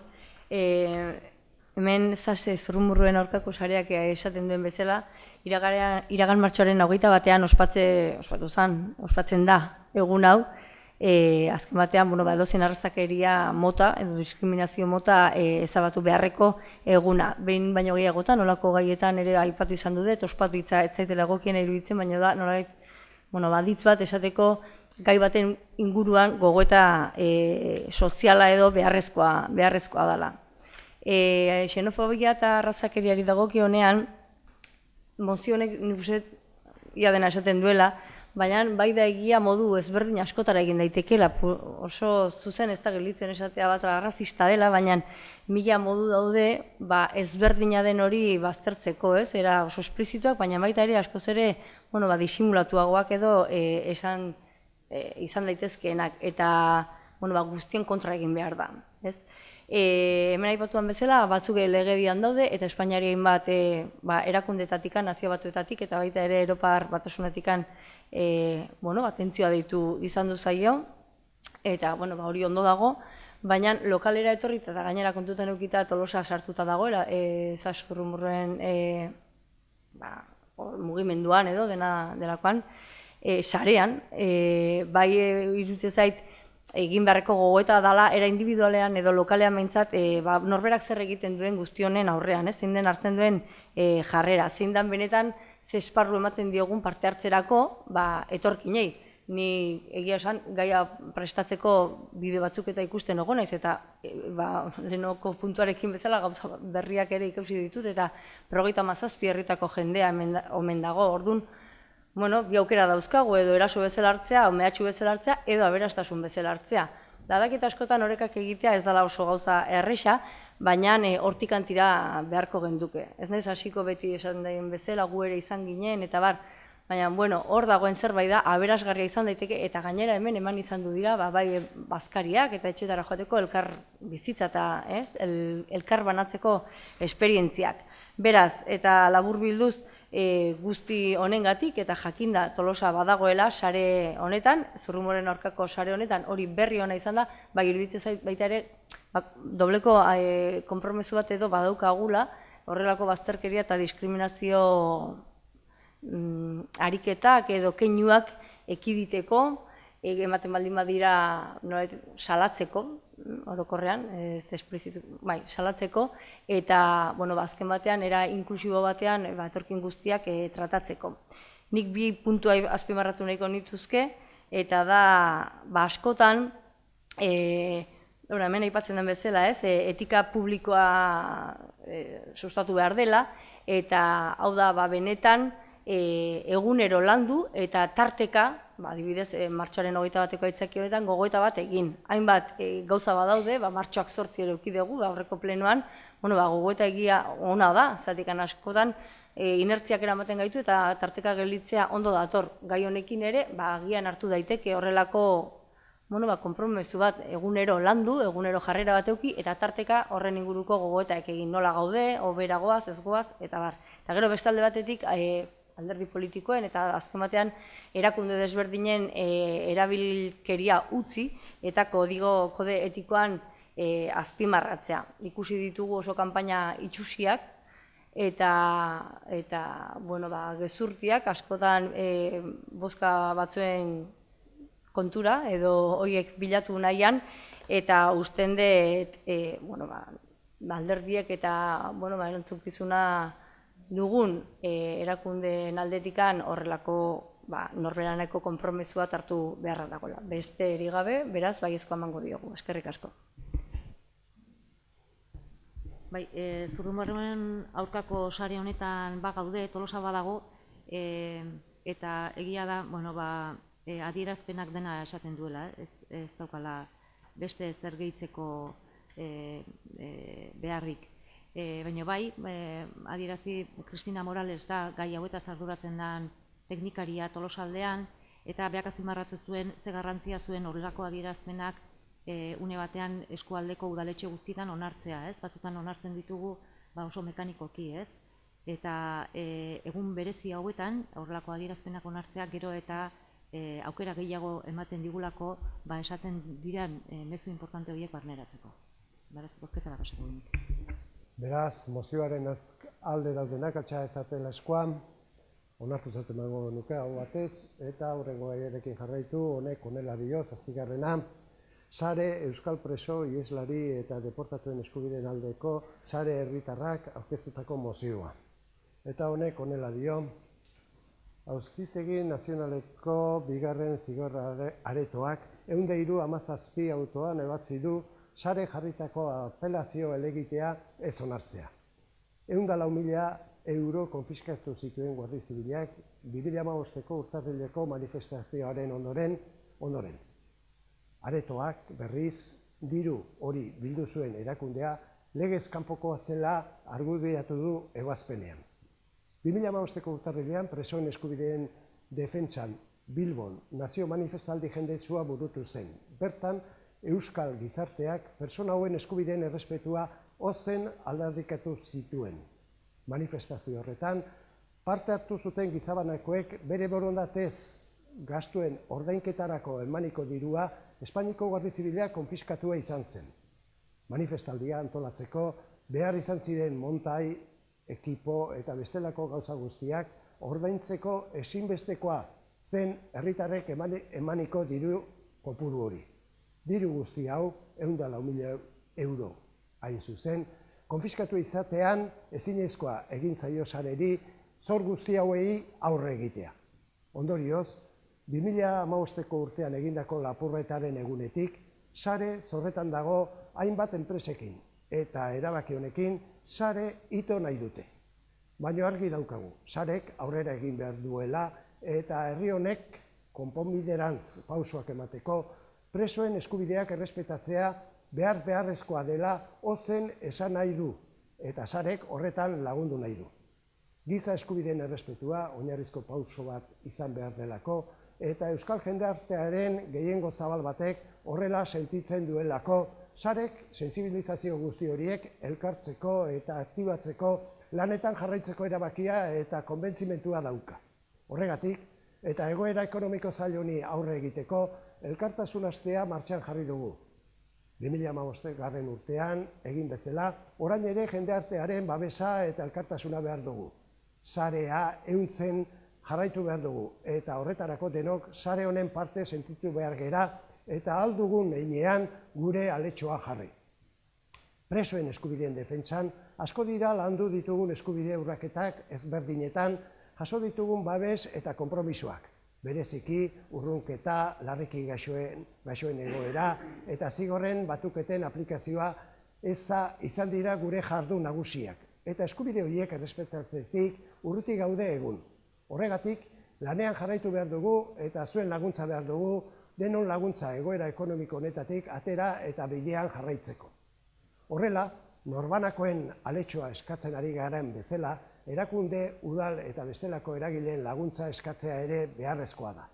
S9: Hemen zase zurrumurruen aurkako sareak esaten duen bezala, iragan martxoaren 21 ospatzen da egun hau. Azken batean, edozein arrazakeria mota edo diskriminazio mota ezabatu beharreko eguna. Behin baino gehiagotan, nolako gaietan ere aipatu izan dut, ospatu hitza ez zaitela egokien iruditzen, baina da, nolait, baditz bat esateko gai baten inguruan gogoeta soziala edo beharrezkoa dela. Xenofobia eta arrazakeriari dagokionean, mozio honek nik uste ia dena esaten duela, baina bai da egia modu ezberdin askotara egin daitekela, oso zuzen ez da gelditzen esatea bat arrazista dela, baina mila modu daude ezberdina den hori baztertzeko, era oso esplizituak, baina baita ere askoz ere disimulatuagoak edo izan daitezkeenak, eta guztien kontra egin behar da. Hemen aipatuan bezala, batzuk legedian daude, eta Espainiari hainbat erakundetatik, nazio batuetatik, eta baita ere Europar Batasunetik atentzioa deitu izan du zaio, eta hori ondo dago, baina lokalera etorri eta gainera kontutan eukita Tolosa sartuta dagoela, zurrumurruen mugimenduan edo delakoan, sarean, bai iruditzen zait, egin beharreko gogoeta dela, era individualean edo lokalean behintzat, norberak zer egiten duen guztionen aurrean, zein den hartzen duen jarrera, zein den benetan ze esparru ematen diogun parte hartzerako etorkinei. Ni egia esan, gaia prestatzeko bideo batzuk eta ikusten ogo naiz, eta lehenoko puntuarekin bezala gauza berriak ere ikusi ditut, eta 37 herritako jendea omen dago, orduan, bi aukera dauzkagu, edo eraso bezala hartzea, mehatxu bezala hartzea, edo aberastasun bezala hartzea. Dadakita askotan orekak egitea ez dela oso gauza erresa, baina hortik antira beharko genduke. Ez naiz hasiko beti esan daien bezala, gu ere izan ginen, eta baina, hor dagoen zerbait da, aberasgarria izan daiteke, eta gainera hemen eman izan du dira, bai bazkariak eta etxetara joateko elkar bizitza eta elkar banatzeko esperientziak. Beraz, eta labur bilduz, guzti honengatik eta jakinda Tolosa badagoela sare honetan, zurrumurruen aurkako sare honetan, hori berri ona izan da, iruditzen zait baita ere, dobleko konpromezu bat edo badaukagula, horrelako bazterkeria eta diskriminazio ariketak edo keinuak ekiditeko, ematen baldin badira salatzeko, orokorrean, salatzeko, eta azken batean, era inklusibo batean, etorkin guztiak tratatzeko. Nik bi puntua azpimarratu nahiko nituzke, eta da, askotan, hemen aipatzen den bezala, etika publikoa sustatu behar dela, eta hau da, benetan, egunero landu eta tarteka, adibidez, martxoaren 21eko aitzaki honetan gogoeta bat egin. Hainbat gauza badaude, martxoak 8 eduki dugu, aurreko plenoan, gogoeta egia ona da, zatik askotan inertziak eramaten gaitu eta tarteka gelditzea ondo dator. Gai honekin ere, agian hartu daiteke horrelako konpromezu bat egunero landu, egunero jarrera bat euki, eta tarteka horren inguruko gogoetak egin nola gaude, hobera goaz, ez goaz, eta bar. Eta gero bestalde batetik, alderdi politikoen eta azken batean erakunde desberdinen erabilkeria utzi eta kode etikoan azpimarratzea. Ikusi ditugu oso kanpaina itxusiak eta gezurtiak askotan bozka batzuen kontura edo horiek bilatu nahian eta usten dut alderdiek eta erantzukizuna dugun erakundeen aldetikan horrelako norberaneko konpromesua hartu beharra dagoela. Beste eri gabe, beraz, baiezkoa emango diogu. Eskerrik asko.
S2: Zurrumurruen aurkako sare honetan gaude, Tolosa badago, eta egia da, adierazpenak dena esaten duela, ez daukala beste zer gehitzeko beharrik. Baina adierazi Cristina Morales da gai hauetaz arduratzen den teknikaria Tolosaldean, eta beak azpimarratzen zuen ze garrantzia zuen horrelako adierazpenak une batean eskualdeko udaletxe guztietan onartzea, ez? Batzutan onartzen ditugu oso mekanikoki, ez? Eta egun berezi hauetan horrelako adierazpenak onartzea gero eta aukera gehiago ematen digulako esaten diren mezu importante horiek barneratzeko. Beraz, bozketara pasako ginik.
S3: Beraz, mozioaren alde daudenak altxa ezatela eskuan, onartu zaten mango nuke hau batez, eta hurrengo gaiarekin jarraitu, honek onela dio, 7. Sare Euskal Preso, Ieslari eta deportatuen eskubideen aldeko sare herritarrak aurkeztutako mozioa. Eta honek onela dio, Auzitegi Nazionaleko bigarren zigorra aretoak 117 autoan ebatzi du sare jarritako apelazio helegitea ez onartzea. 104.000 euro konfiskatu zituen Guardia Zibilak 2015ko urtarrileko manifestazioaren ondoren. Aretoak berriz diru hori bildu zuen erakundea legez kanpokoa zela argudiatu du ebazpenean. 2015ko urtarrilean presoen eskubideen defentsan Bilbon nazio manifestaldi jendetsua burutu zen. Bertan, Euskal gizarteak persona hauen eskubideen errespetua ozen aldarrikatu zituen. Manifestazio horretan, parte hartu zuten gizabanakoek bere borondatez gastuen ordainketarako emaniko dirua Espainiko Guardia Zibilak konfiskatua izan zen. Manifestaldia antolatzeko behar izan ziren montai, ekipo eta bestelako gauza guztiak ordaintzeko ezinbestekoa zen herritarrek emaniko diru kopuru hori. Diru guzti hau, 104.000 euro hain zuzen, konfiskatu izatean ezinezkoa egin zaio sareri zor guzti hauei aurre egitea. Ondorioz, 2015ko urtean egindako lapurretaren egunetik, sare zorretan dago hainbat enpresekin eta erabaki honekin sare ito nahi dute. Baina argi daukagu, sarek aurrera egin behar duela eta herri honek konponbiderantz pausoak emateko presoen eskubideak errespetatzea beharrezkoa dela ozen esan nahi du eta sarek horretan lagundu nahi du. Giza eskubideen errespetua oinarrizko pauso bat izan behar delako eta euskal jendartearen gehiengo zabal batek horrela sentitzen duelako sarek sensibilizazio guzti horiek elkartzeko eta aktibatzeko lanetan jarraitzeko erabakia eta konbentzimentua dauka. Horregatik, eta egoera ekonomiko zail honi aurre egiteko, elkartasun astea martxan jarri dugu. 2015 urtean egin bezala, orain ere jendartearen babesa eta elkartasuna behar dugu. Sarea ehuntzen jarraitu behar dugu eta horretarako denok sare honen parte sentitu behar gera eta ahal dugun heinean gure aletxoa jarri. Presoen eskubideen defentsan, asko dira landu ditugun eskubide urraketak ezberdinetan jaso ditugun babes eta konpromisoak. Bereziki, urrunketa, larriki gaixoen egoera eta zigorren batuketen aplikazioa izan dira gure jardun nagusiak. Eta eskubide horiek errespetatzetik urruti gaude egun. Horregatik, lanean jarraitu behar dugu eta zuen laguntza behar dugu, denon laguntza egoera ekonomiko honetatik atera eta bidean jarraitzeko. Horrela, norbanakoen aletxoa eskatzen ari garen bezala, erakunde, udal eta bestelako eragileen laguntza eskatzea ere beharrezkoa da.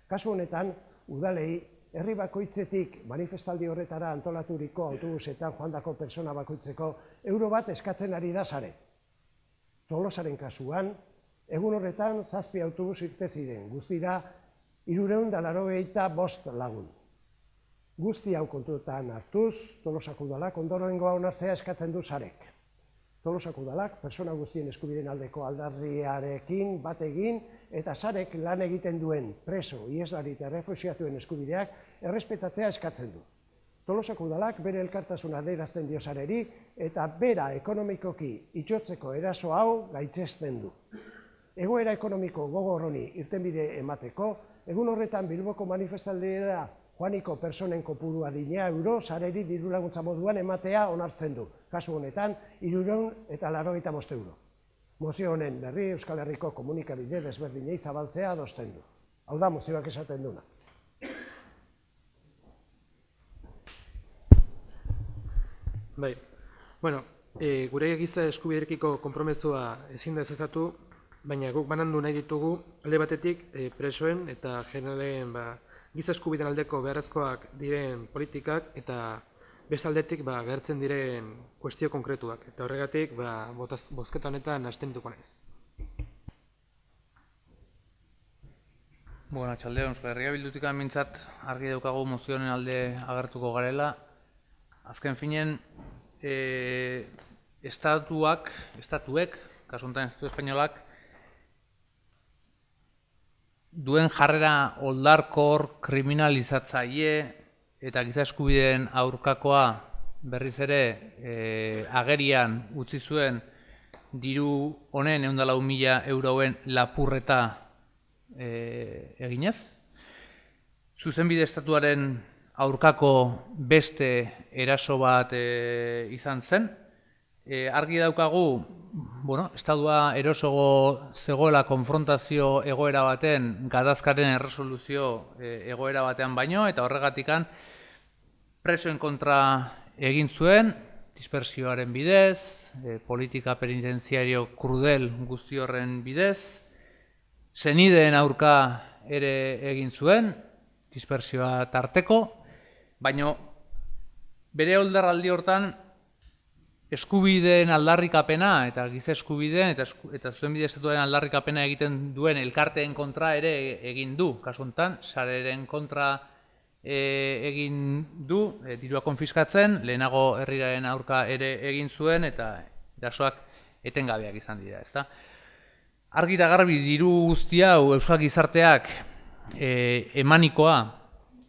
S3: Kasu honetan, udalei herri bakoitzetik manifestaldi horretara antolaturiko autobusetan joandako pertsona bakoitzeko euro bat eskatzen ari da sare. Tolosaren kasuan, egun horretan 7 autobus irte ziren, guztira 385 lagun. Guzti hau kontutan hartuz, Tolosako udalak ondorengoa onartzea eskatzen du sarek. Tolosako udalak pertsona guztien eskubideen aldeko aldarriarekin bat egin eta sarek lan egiten duen preso, iheslari eta errefuxiatuen eskubideak errespetatzea eskatzen du. Tolosako udalak bere elkartasuna adierazten dio sareri eta bera ekonomikoki itxotzeko eraso hau gaitzesten du. Egoera ekonomiko gogor honi irtenbide emateko, egun horretan Bilboko manifestaldiera joaniko pertsonen kopurua dinea euro sareri dirulaguntza moduan ematea onartzen du. Kasu honetan, 385 euro. Mozio honen berri Euskal Herriko komunikabide desberdinei zabaltzea adosten du. Hau da, mozioak esaten duna.
S6: Bai, bueno, gure giza eskubiderekiko konpromezua ezin da ezezatu, baina guk banandu nahi ditugu alde batetik presoen eta generalen giza eskubideen aldeko beharrezkoak diren politikak eta beste aldetik gertzen diren kuestio konkretuak. Eta horregatik bozketa honetan abstenituko naiz.
S5: Bueno, atxaldeon, Euskal Herria Bildutik mintzat argi daukagu mozionen alde agertuko garela. Azken finen, estatuek, kasu honetan Estatu Espainolak, duen jarrera oldarkor, kriminalizatzaile eta giza eskubideen aurkakoa berriz ere agerian utzi zuen diru honen 104.000 euroen lapurreta eginez. Zuzenbide estatuaren aurkako beste eraso bat izan zen. Argi daukagu, estatua erosogo zegoela konfrontazio egoera baten, gatazkaren erresoluzio egoera batean baino, eta horregatikan presoen kontra egin zuen, dispersioaren bidez, politika penitentziario krudel guzti horren bidez, senideen aurka ere egin zuen, dispersioa tarteko, baino bere oldarraldi hortan eskubideen aldarrikapena eta giza eskubideen eta zuzenbide estatuaren aldarrikapena egiten duen elkarteen kontra ere egin du. Kasu honetan, sareren kontra egin du, dirua konfiskatzen, lehenago herriraren aurka ere egin zuen eta erasoak etengabeak izan dira, ezta? Argi eta garbi diru guzti hau euskal gizarteak emanikoa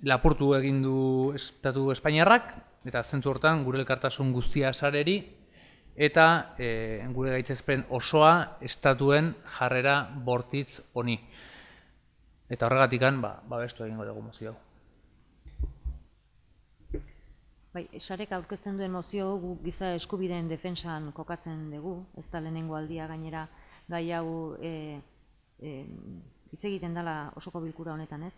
S5: lapurtu egin du Estatu Espainiarrak, eta zentzu hortan gure elkartasun guztia sareri eta gure gaitzespen osoa estatuen jarrera bortitz honi. Eta horregatikan babestu egingo dugu mozio hau.
S2: Bai, sarek aurkezten duen mozio gu giza eskubideen defentsan kokatzen dugu, ez da lehenengo aldia gainera gai hau hitz egiten dela osoko bilkura honetan, ez?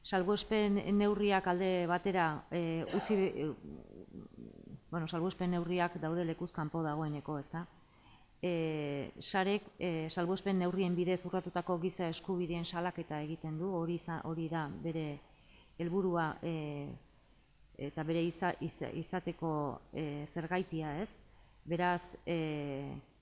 S2: Salbuespen neurriak alde batera salbuespen neurriak daude lekuz kanpo dagoeneko, ez da? Sarek salbuespen neurrien bidez urratutako giza eskubideen salaketa egiten du, hori da bere helburua eta bere izateko zergaitia, ez? Beraz,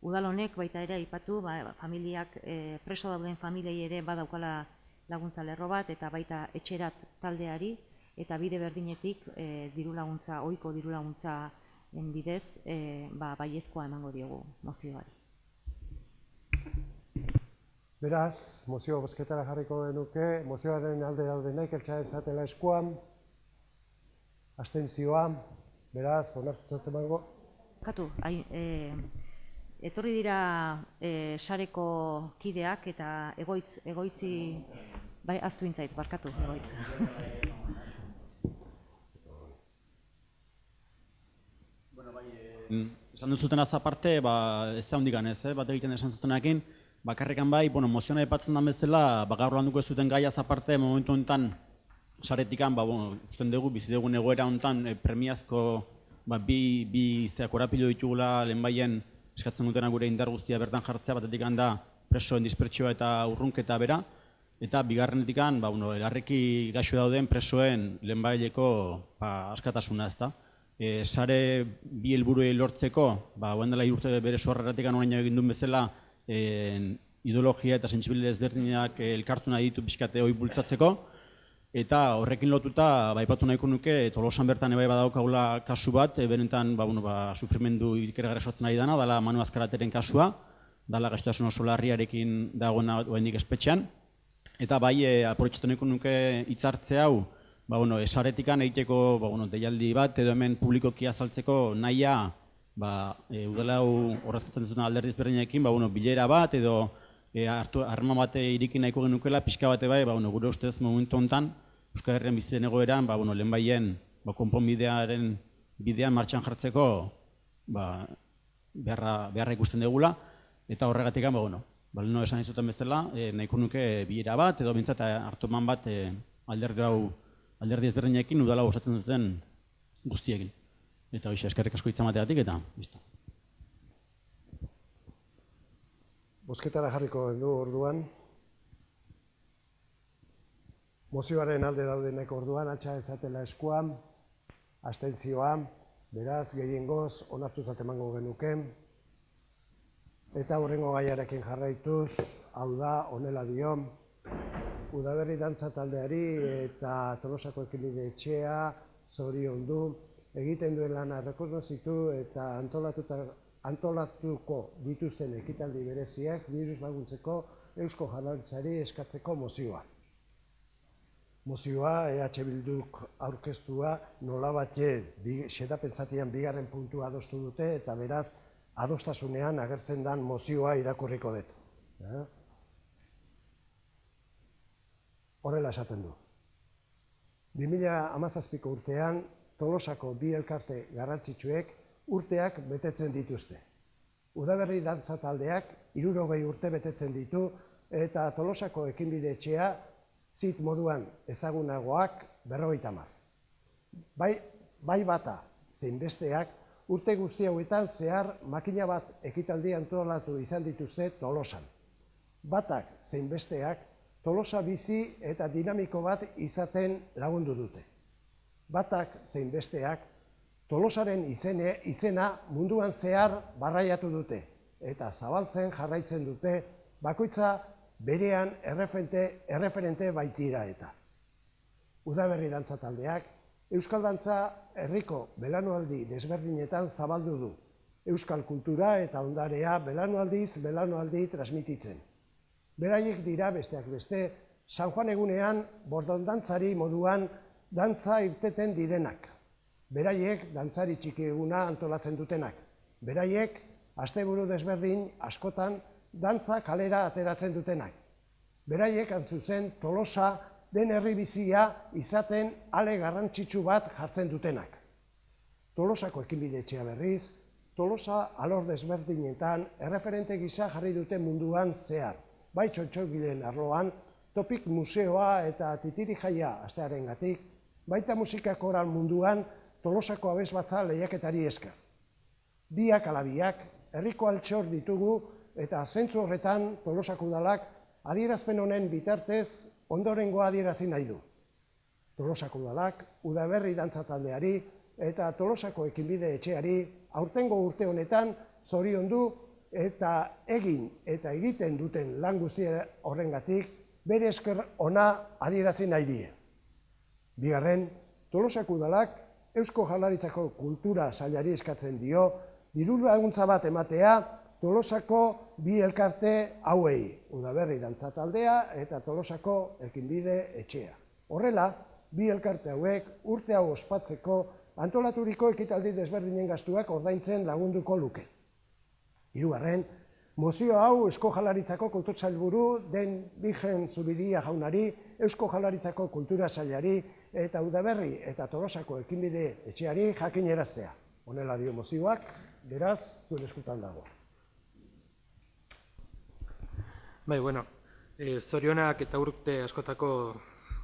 S2: udal honek baita ere aipatu, familiak, preso dauden familiei ere badaukala laguntza lerro bat, eta baita etxerat taldeari, eta bide berdinetik ohiko diru laguntzaren bidez, baiezkoa emango diogu mozioari.
S3: Beraz, mozio bozketara jarriko genuke, mozioaren alde daudenek eltsa dezatela eskuan, abstentzioa, beraz, onartzen mango.
S2: Etorri dira sareko kideak eta egoitzi, bai, aztu intzait, barkatu, egoitza.
S10: Esan duzuten aparte, ez da hundik ganez, bat egiten esan zutenakin, bakarrikan bai, mozioan aipatzen den bezala, gaur landuko ez zuten gaiaz aparte, momentu honetan, saretikan, usten dugu, bizi dugun egoera honetan, premiazko bi korapilo ditugula lehenbaien eskatzen dutena gure indar guztia bertan jartzea, batetik da presoen dispertsioa eta urrunketa bera, eta bigarrenetik larriki gaixo dauden presoen lehenbaileko askatasuna, ezta. Sare bi helburuei lortzeko, oen dela urte bere sorreratik orain egin duen bezala, ideologia eta sentsibilitate ezberdinak elkartu nahi ditu pixkate hori bultzatzeko, eta horrekin lotuta, aipatu nahiko nuke, Tolosan bertan ebai badaukagula kasu bat, benetan sufrimendu ikeragarri sortzen ari dana, dala Manu Azkarateren kasua, dala gaixotasun oso larriarekin dagoena oraindik espetxean, eta bai, aprobetxatu nahiko nuke hitzartze hau, esaretikan egiteko deialdi bat, edo hemen publikoki azaltzeko nahia, udala hau horrezkatzen duzuna alderdi ezberdinekin, bilera bat, edo harreman bate iriki nahiko genukela, pixka bate bai, gure ustez momentu honetan, Euskal Herrian bizi den egoeran, lehenbaien konponbidearen bidean martxan jartzeko beharra ikusten dugula, eta horregatik, leheno esan izutan bezala, nahiko nuke bilera bat, edo bintzat hartuman bat alderdi ezberdinekin udala osatzen duten guztiekin. Eta hoxe, eskerrik asko hitzamateatik, eta listo.
S3: Bozketara jarriko du orduan. Mozioaren alde daudeneko orduan, altxa ezatela eskua, abstentzioa, beraz, gehiengoz, onartutzat emango genuke. Eta hurrengo gaiarekin jarraituz, hau da, honela dio, Udaberri dantza taldeari eta Tolosako ekibide etxea zoriondu, egiten duen lana errekonozitu eta antolatuko dituzten ekitaldi bereziak diruz laguntzeko Eusko Jaurlaritzari eskatzeko mozioa. Mozioa EH Bilduk aurkeztua nolabait xedapen zatian bigarren puntua adostu dute eta beraz adostasunean agertzen den mozioa irakurriko dut. Horrela esaten du. 2017ko urtean Tolosako bi elkarte garrantzitsuek urteak betetzen dituzte. Udaberri dantza taldeak 60 urte betetzen ditu eta Tolosako ekinbide etxea zit moduan ezagunagoak 50. Bai bata zein besteak urte guzti hauetan zehar makina bat ekitaldi antolatu izan dituzte Tolosan. Batak zein besteak Tolosa bizi eta dinamiko bat izaten lagundu dute. Batak zein besteak Tolosaren izena munduan zehar barraiatu dute eta zabaltzen jarraitzen dute bakoitza berean erreferente baitira eta. Udaberri dantza taldeak Euskal Dantza herriko belanualdi desberdinetan zabaldu du. Euskal kultura eta ondarea belanualdi transmititzen. Beraiek dira besteak beste, San Juan egunean bordondantzari moduan dantza irteten direnak. Beraiek dantzari txiki eguna antolatzen dutenak. Beraiek asteburu desberdin askotan dantza kalera ateratzen dutenak. Beraiek antzuzen Tolosa den herri bizia izaten ale garrantzitsu bat jartzen dutenak. Tolosako ekinbide etxea berriz, Tolosa alor desberdinetan erreferente gisa jarri dute munduan zehar. Bai txotxogileen arloan, topik museoa eta titiri jaia astearengatik, baita musika koral munduan Tolosako abesbatza lehiaketari esker. Biak ala biak, herriko altxor ditugu eta zentzu horretan Tolosako udalak adierazpen honen bitartez ondorengoa adierazi nahi du. Tolosako udalak, Udaberri dantza taldeari eta Tolosako ekinbide etxeari aurtengo urte honetan zoriondu eta egin eta egiten duten lan guztia horrengatik bere esker ona adierazi nahi die. Bigarren, Tolosako udalak Eusko Jaurlaritzako kultura sailari eskatzen dio diru laguntza bat ematea Tolosako bi elkarte hauei, Udaberri dantza taldea eta Tolosako ekinbide etxea. Horrela, bi elkarte hauek urte hau ospatzeko antolaturiko ekitaldi desberdinen gastuak ordaintzen lagunduko luke. Hirugarren, mozio hau Eusko Jaurlaritzako kultura sailburu den Bigen Zubiria jaunari, Eusko Jaurlaritzako kultura sailari eta Udaberri eta Tolosako ekinbide etxeari jakinaraztea. Honela dio mozioak, beraz, zuen eskutan dago.
S6: Bai, bueno, zorionak eta urte askotako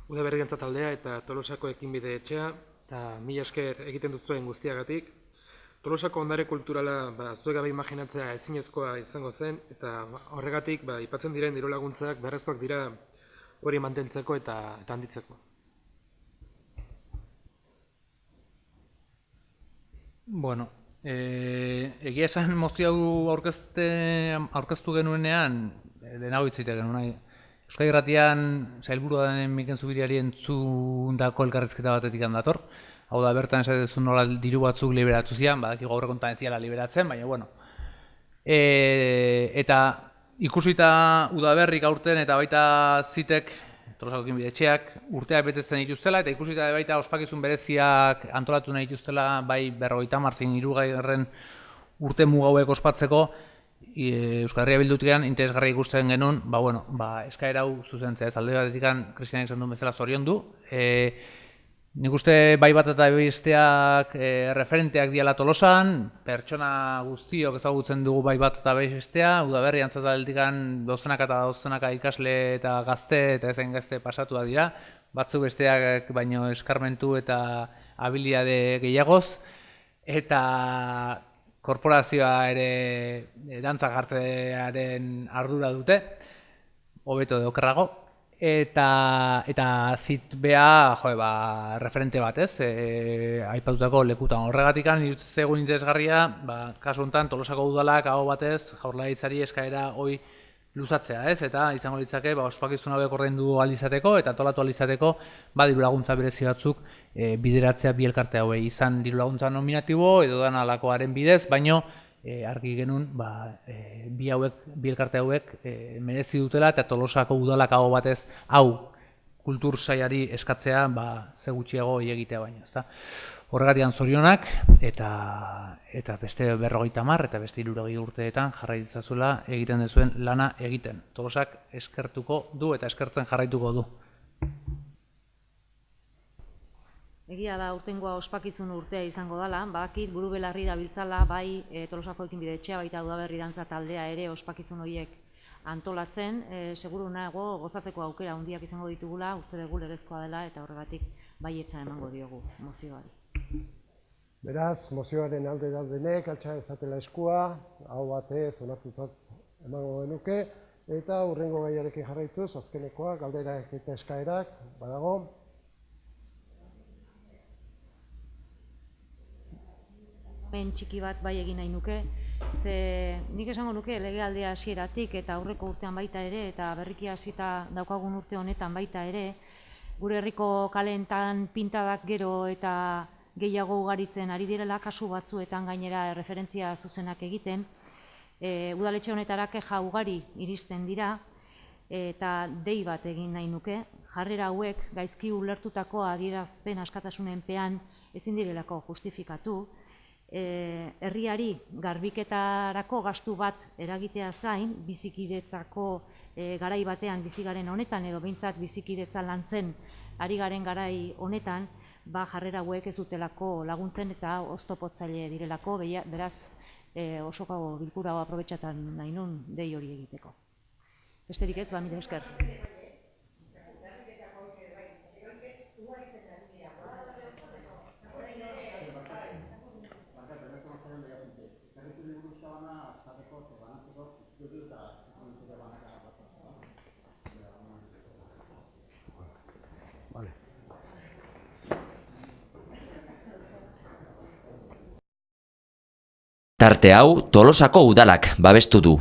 S6: udaberriantza taldea eta Tolosako ekinbide etxea, eta mila esker egiten duzuen guztiagatik. Tolosako ondare kulturala zuek gabe imaginatzea ezinezkoa izango zen, eta horregatik aipatzen diren diru laguntzak beharrezkoak dira hori mantentzeko eta handitzeko.
S5: Bueno, egia esan mozio hau aurkeztu genuenean, denago hitzite genuen. Euskadi Irratian sailburua den Mikel Zubiriari entzundako elkarrizketa batetik dator. Hau da, bertan esatezu nola diru batzuk liberatu zian, badakigu aurrekontuan ez ziala liberatzen, baina bueno. Eta ikusita udaberrik aurten eta baita zitek, Tolosako ekinbide etxeak, urteak betetzen dituztela, eta ikusita baita ospakizun bereziak antolatu nahi dituztela, bai 53. urte mugauek ospatzeko, Euskal Herria Bildutikan interesgarri ikusten genuen, eskaera hau zuzentzea. Alde batetik, Kristianek esan duen bezala zoriondu. Nik uste bai bat eta besteak referenteak diala Tolosan, pertsona guztiok ezagutzen dugu bai bat eta bestea, udaberri antzataletik dozenaka ikasle eta gazte eta ezain gazte pasatu dira, batzuk besteak baino eskarmentu eta habilidade gehiagoz, eta korporazioa ere dantzak hartzearen ardura dute, hobeto edo okerrago, eta zitbea referente bat, aipatutako lekutan. Horregatik, egun interesgarria, kasu honetan Tolosako udalak aho batez Jaurlaritzari eskaera hoi luzatzea, eta izango litzake ospakizun hauek ordaindu ahal izateko eta antolatu ahal izateko diru laguntza berezi batzuk bideratzea bi elkarte hauei, izan diru laguntza nominatibo edo dan alakoaren bidez, baino argi genuen bi elkarte hauek merezi dutela eta Tolosako udalak hau batez hau kultur sailari eskatzea ze gutxiago egitea baino, ezta. Horregatik zorionak eta beste 50 eta beste 60 urteetan jarrai ditzazuela egiten duzuen lana egiten. Tolosak eskertuko du eta eskertzen jarraituko du.
S2: Egia da urtengoa ospakizun urtea izango dela, badakit buru belarri dabiltzala bai Tolosako ekinbide etxea baita udaberri dantza taldea ere ospakizun horiek antolatzen, seguru nago gozatzeko aukera handiak izango ditugula, uste dugu legezkoa dela eta horregatik baietza emango diogu mozioari.
S3: Beraz, mozioaren alde daudenek, altxa ezatela eskua, hau batez onartutat emango genuke, eta hurrengo gaiarekin jarraituz, azkenekoa, galderak eta eskaerak, badago.
S2: Hemen txiki bat bai egin nahi nuke, ze nik esango nuke legealdia hasieratik eta aurreko urtean baita ere, eta berriki hasita daukagun urte honetan baita ere, gure herriko kalentan pintadak gero eta gehiago ugaritzen ari direla, kasu batzuetan gainera referentzia zuzenak egiten, udaletxe honetara keja ugari iristen dira, eta dei bat egin nahi nuke, jarrera hauek gaizki ulertutako adierazpen askatasunen ezin direlako justifikatu, herriari garbiketarako gastu bat eragitea zain, bizikidetzako garai batean bizigaren honetan, edo behintzat bizikidetza lantzen ari garen garai honetan, jarrera hauek ez dutelako laguntzen eta oztopotzaile direlako, beraz osoko bilkura hau aprobetxatan nahi nun dei hori egiteko. Besterik ez, mila esker.
S1: Tarte hau Tolosako udalak babestu du.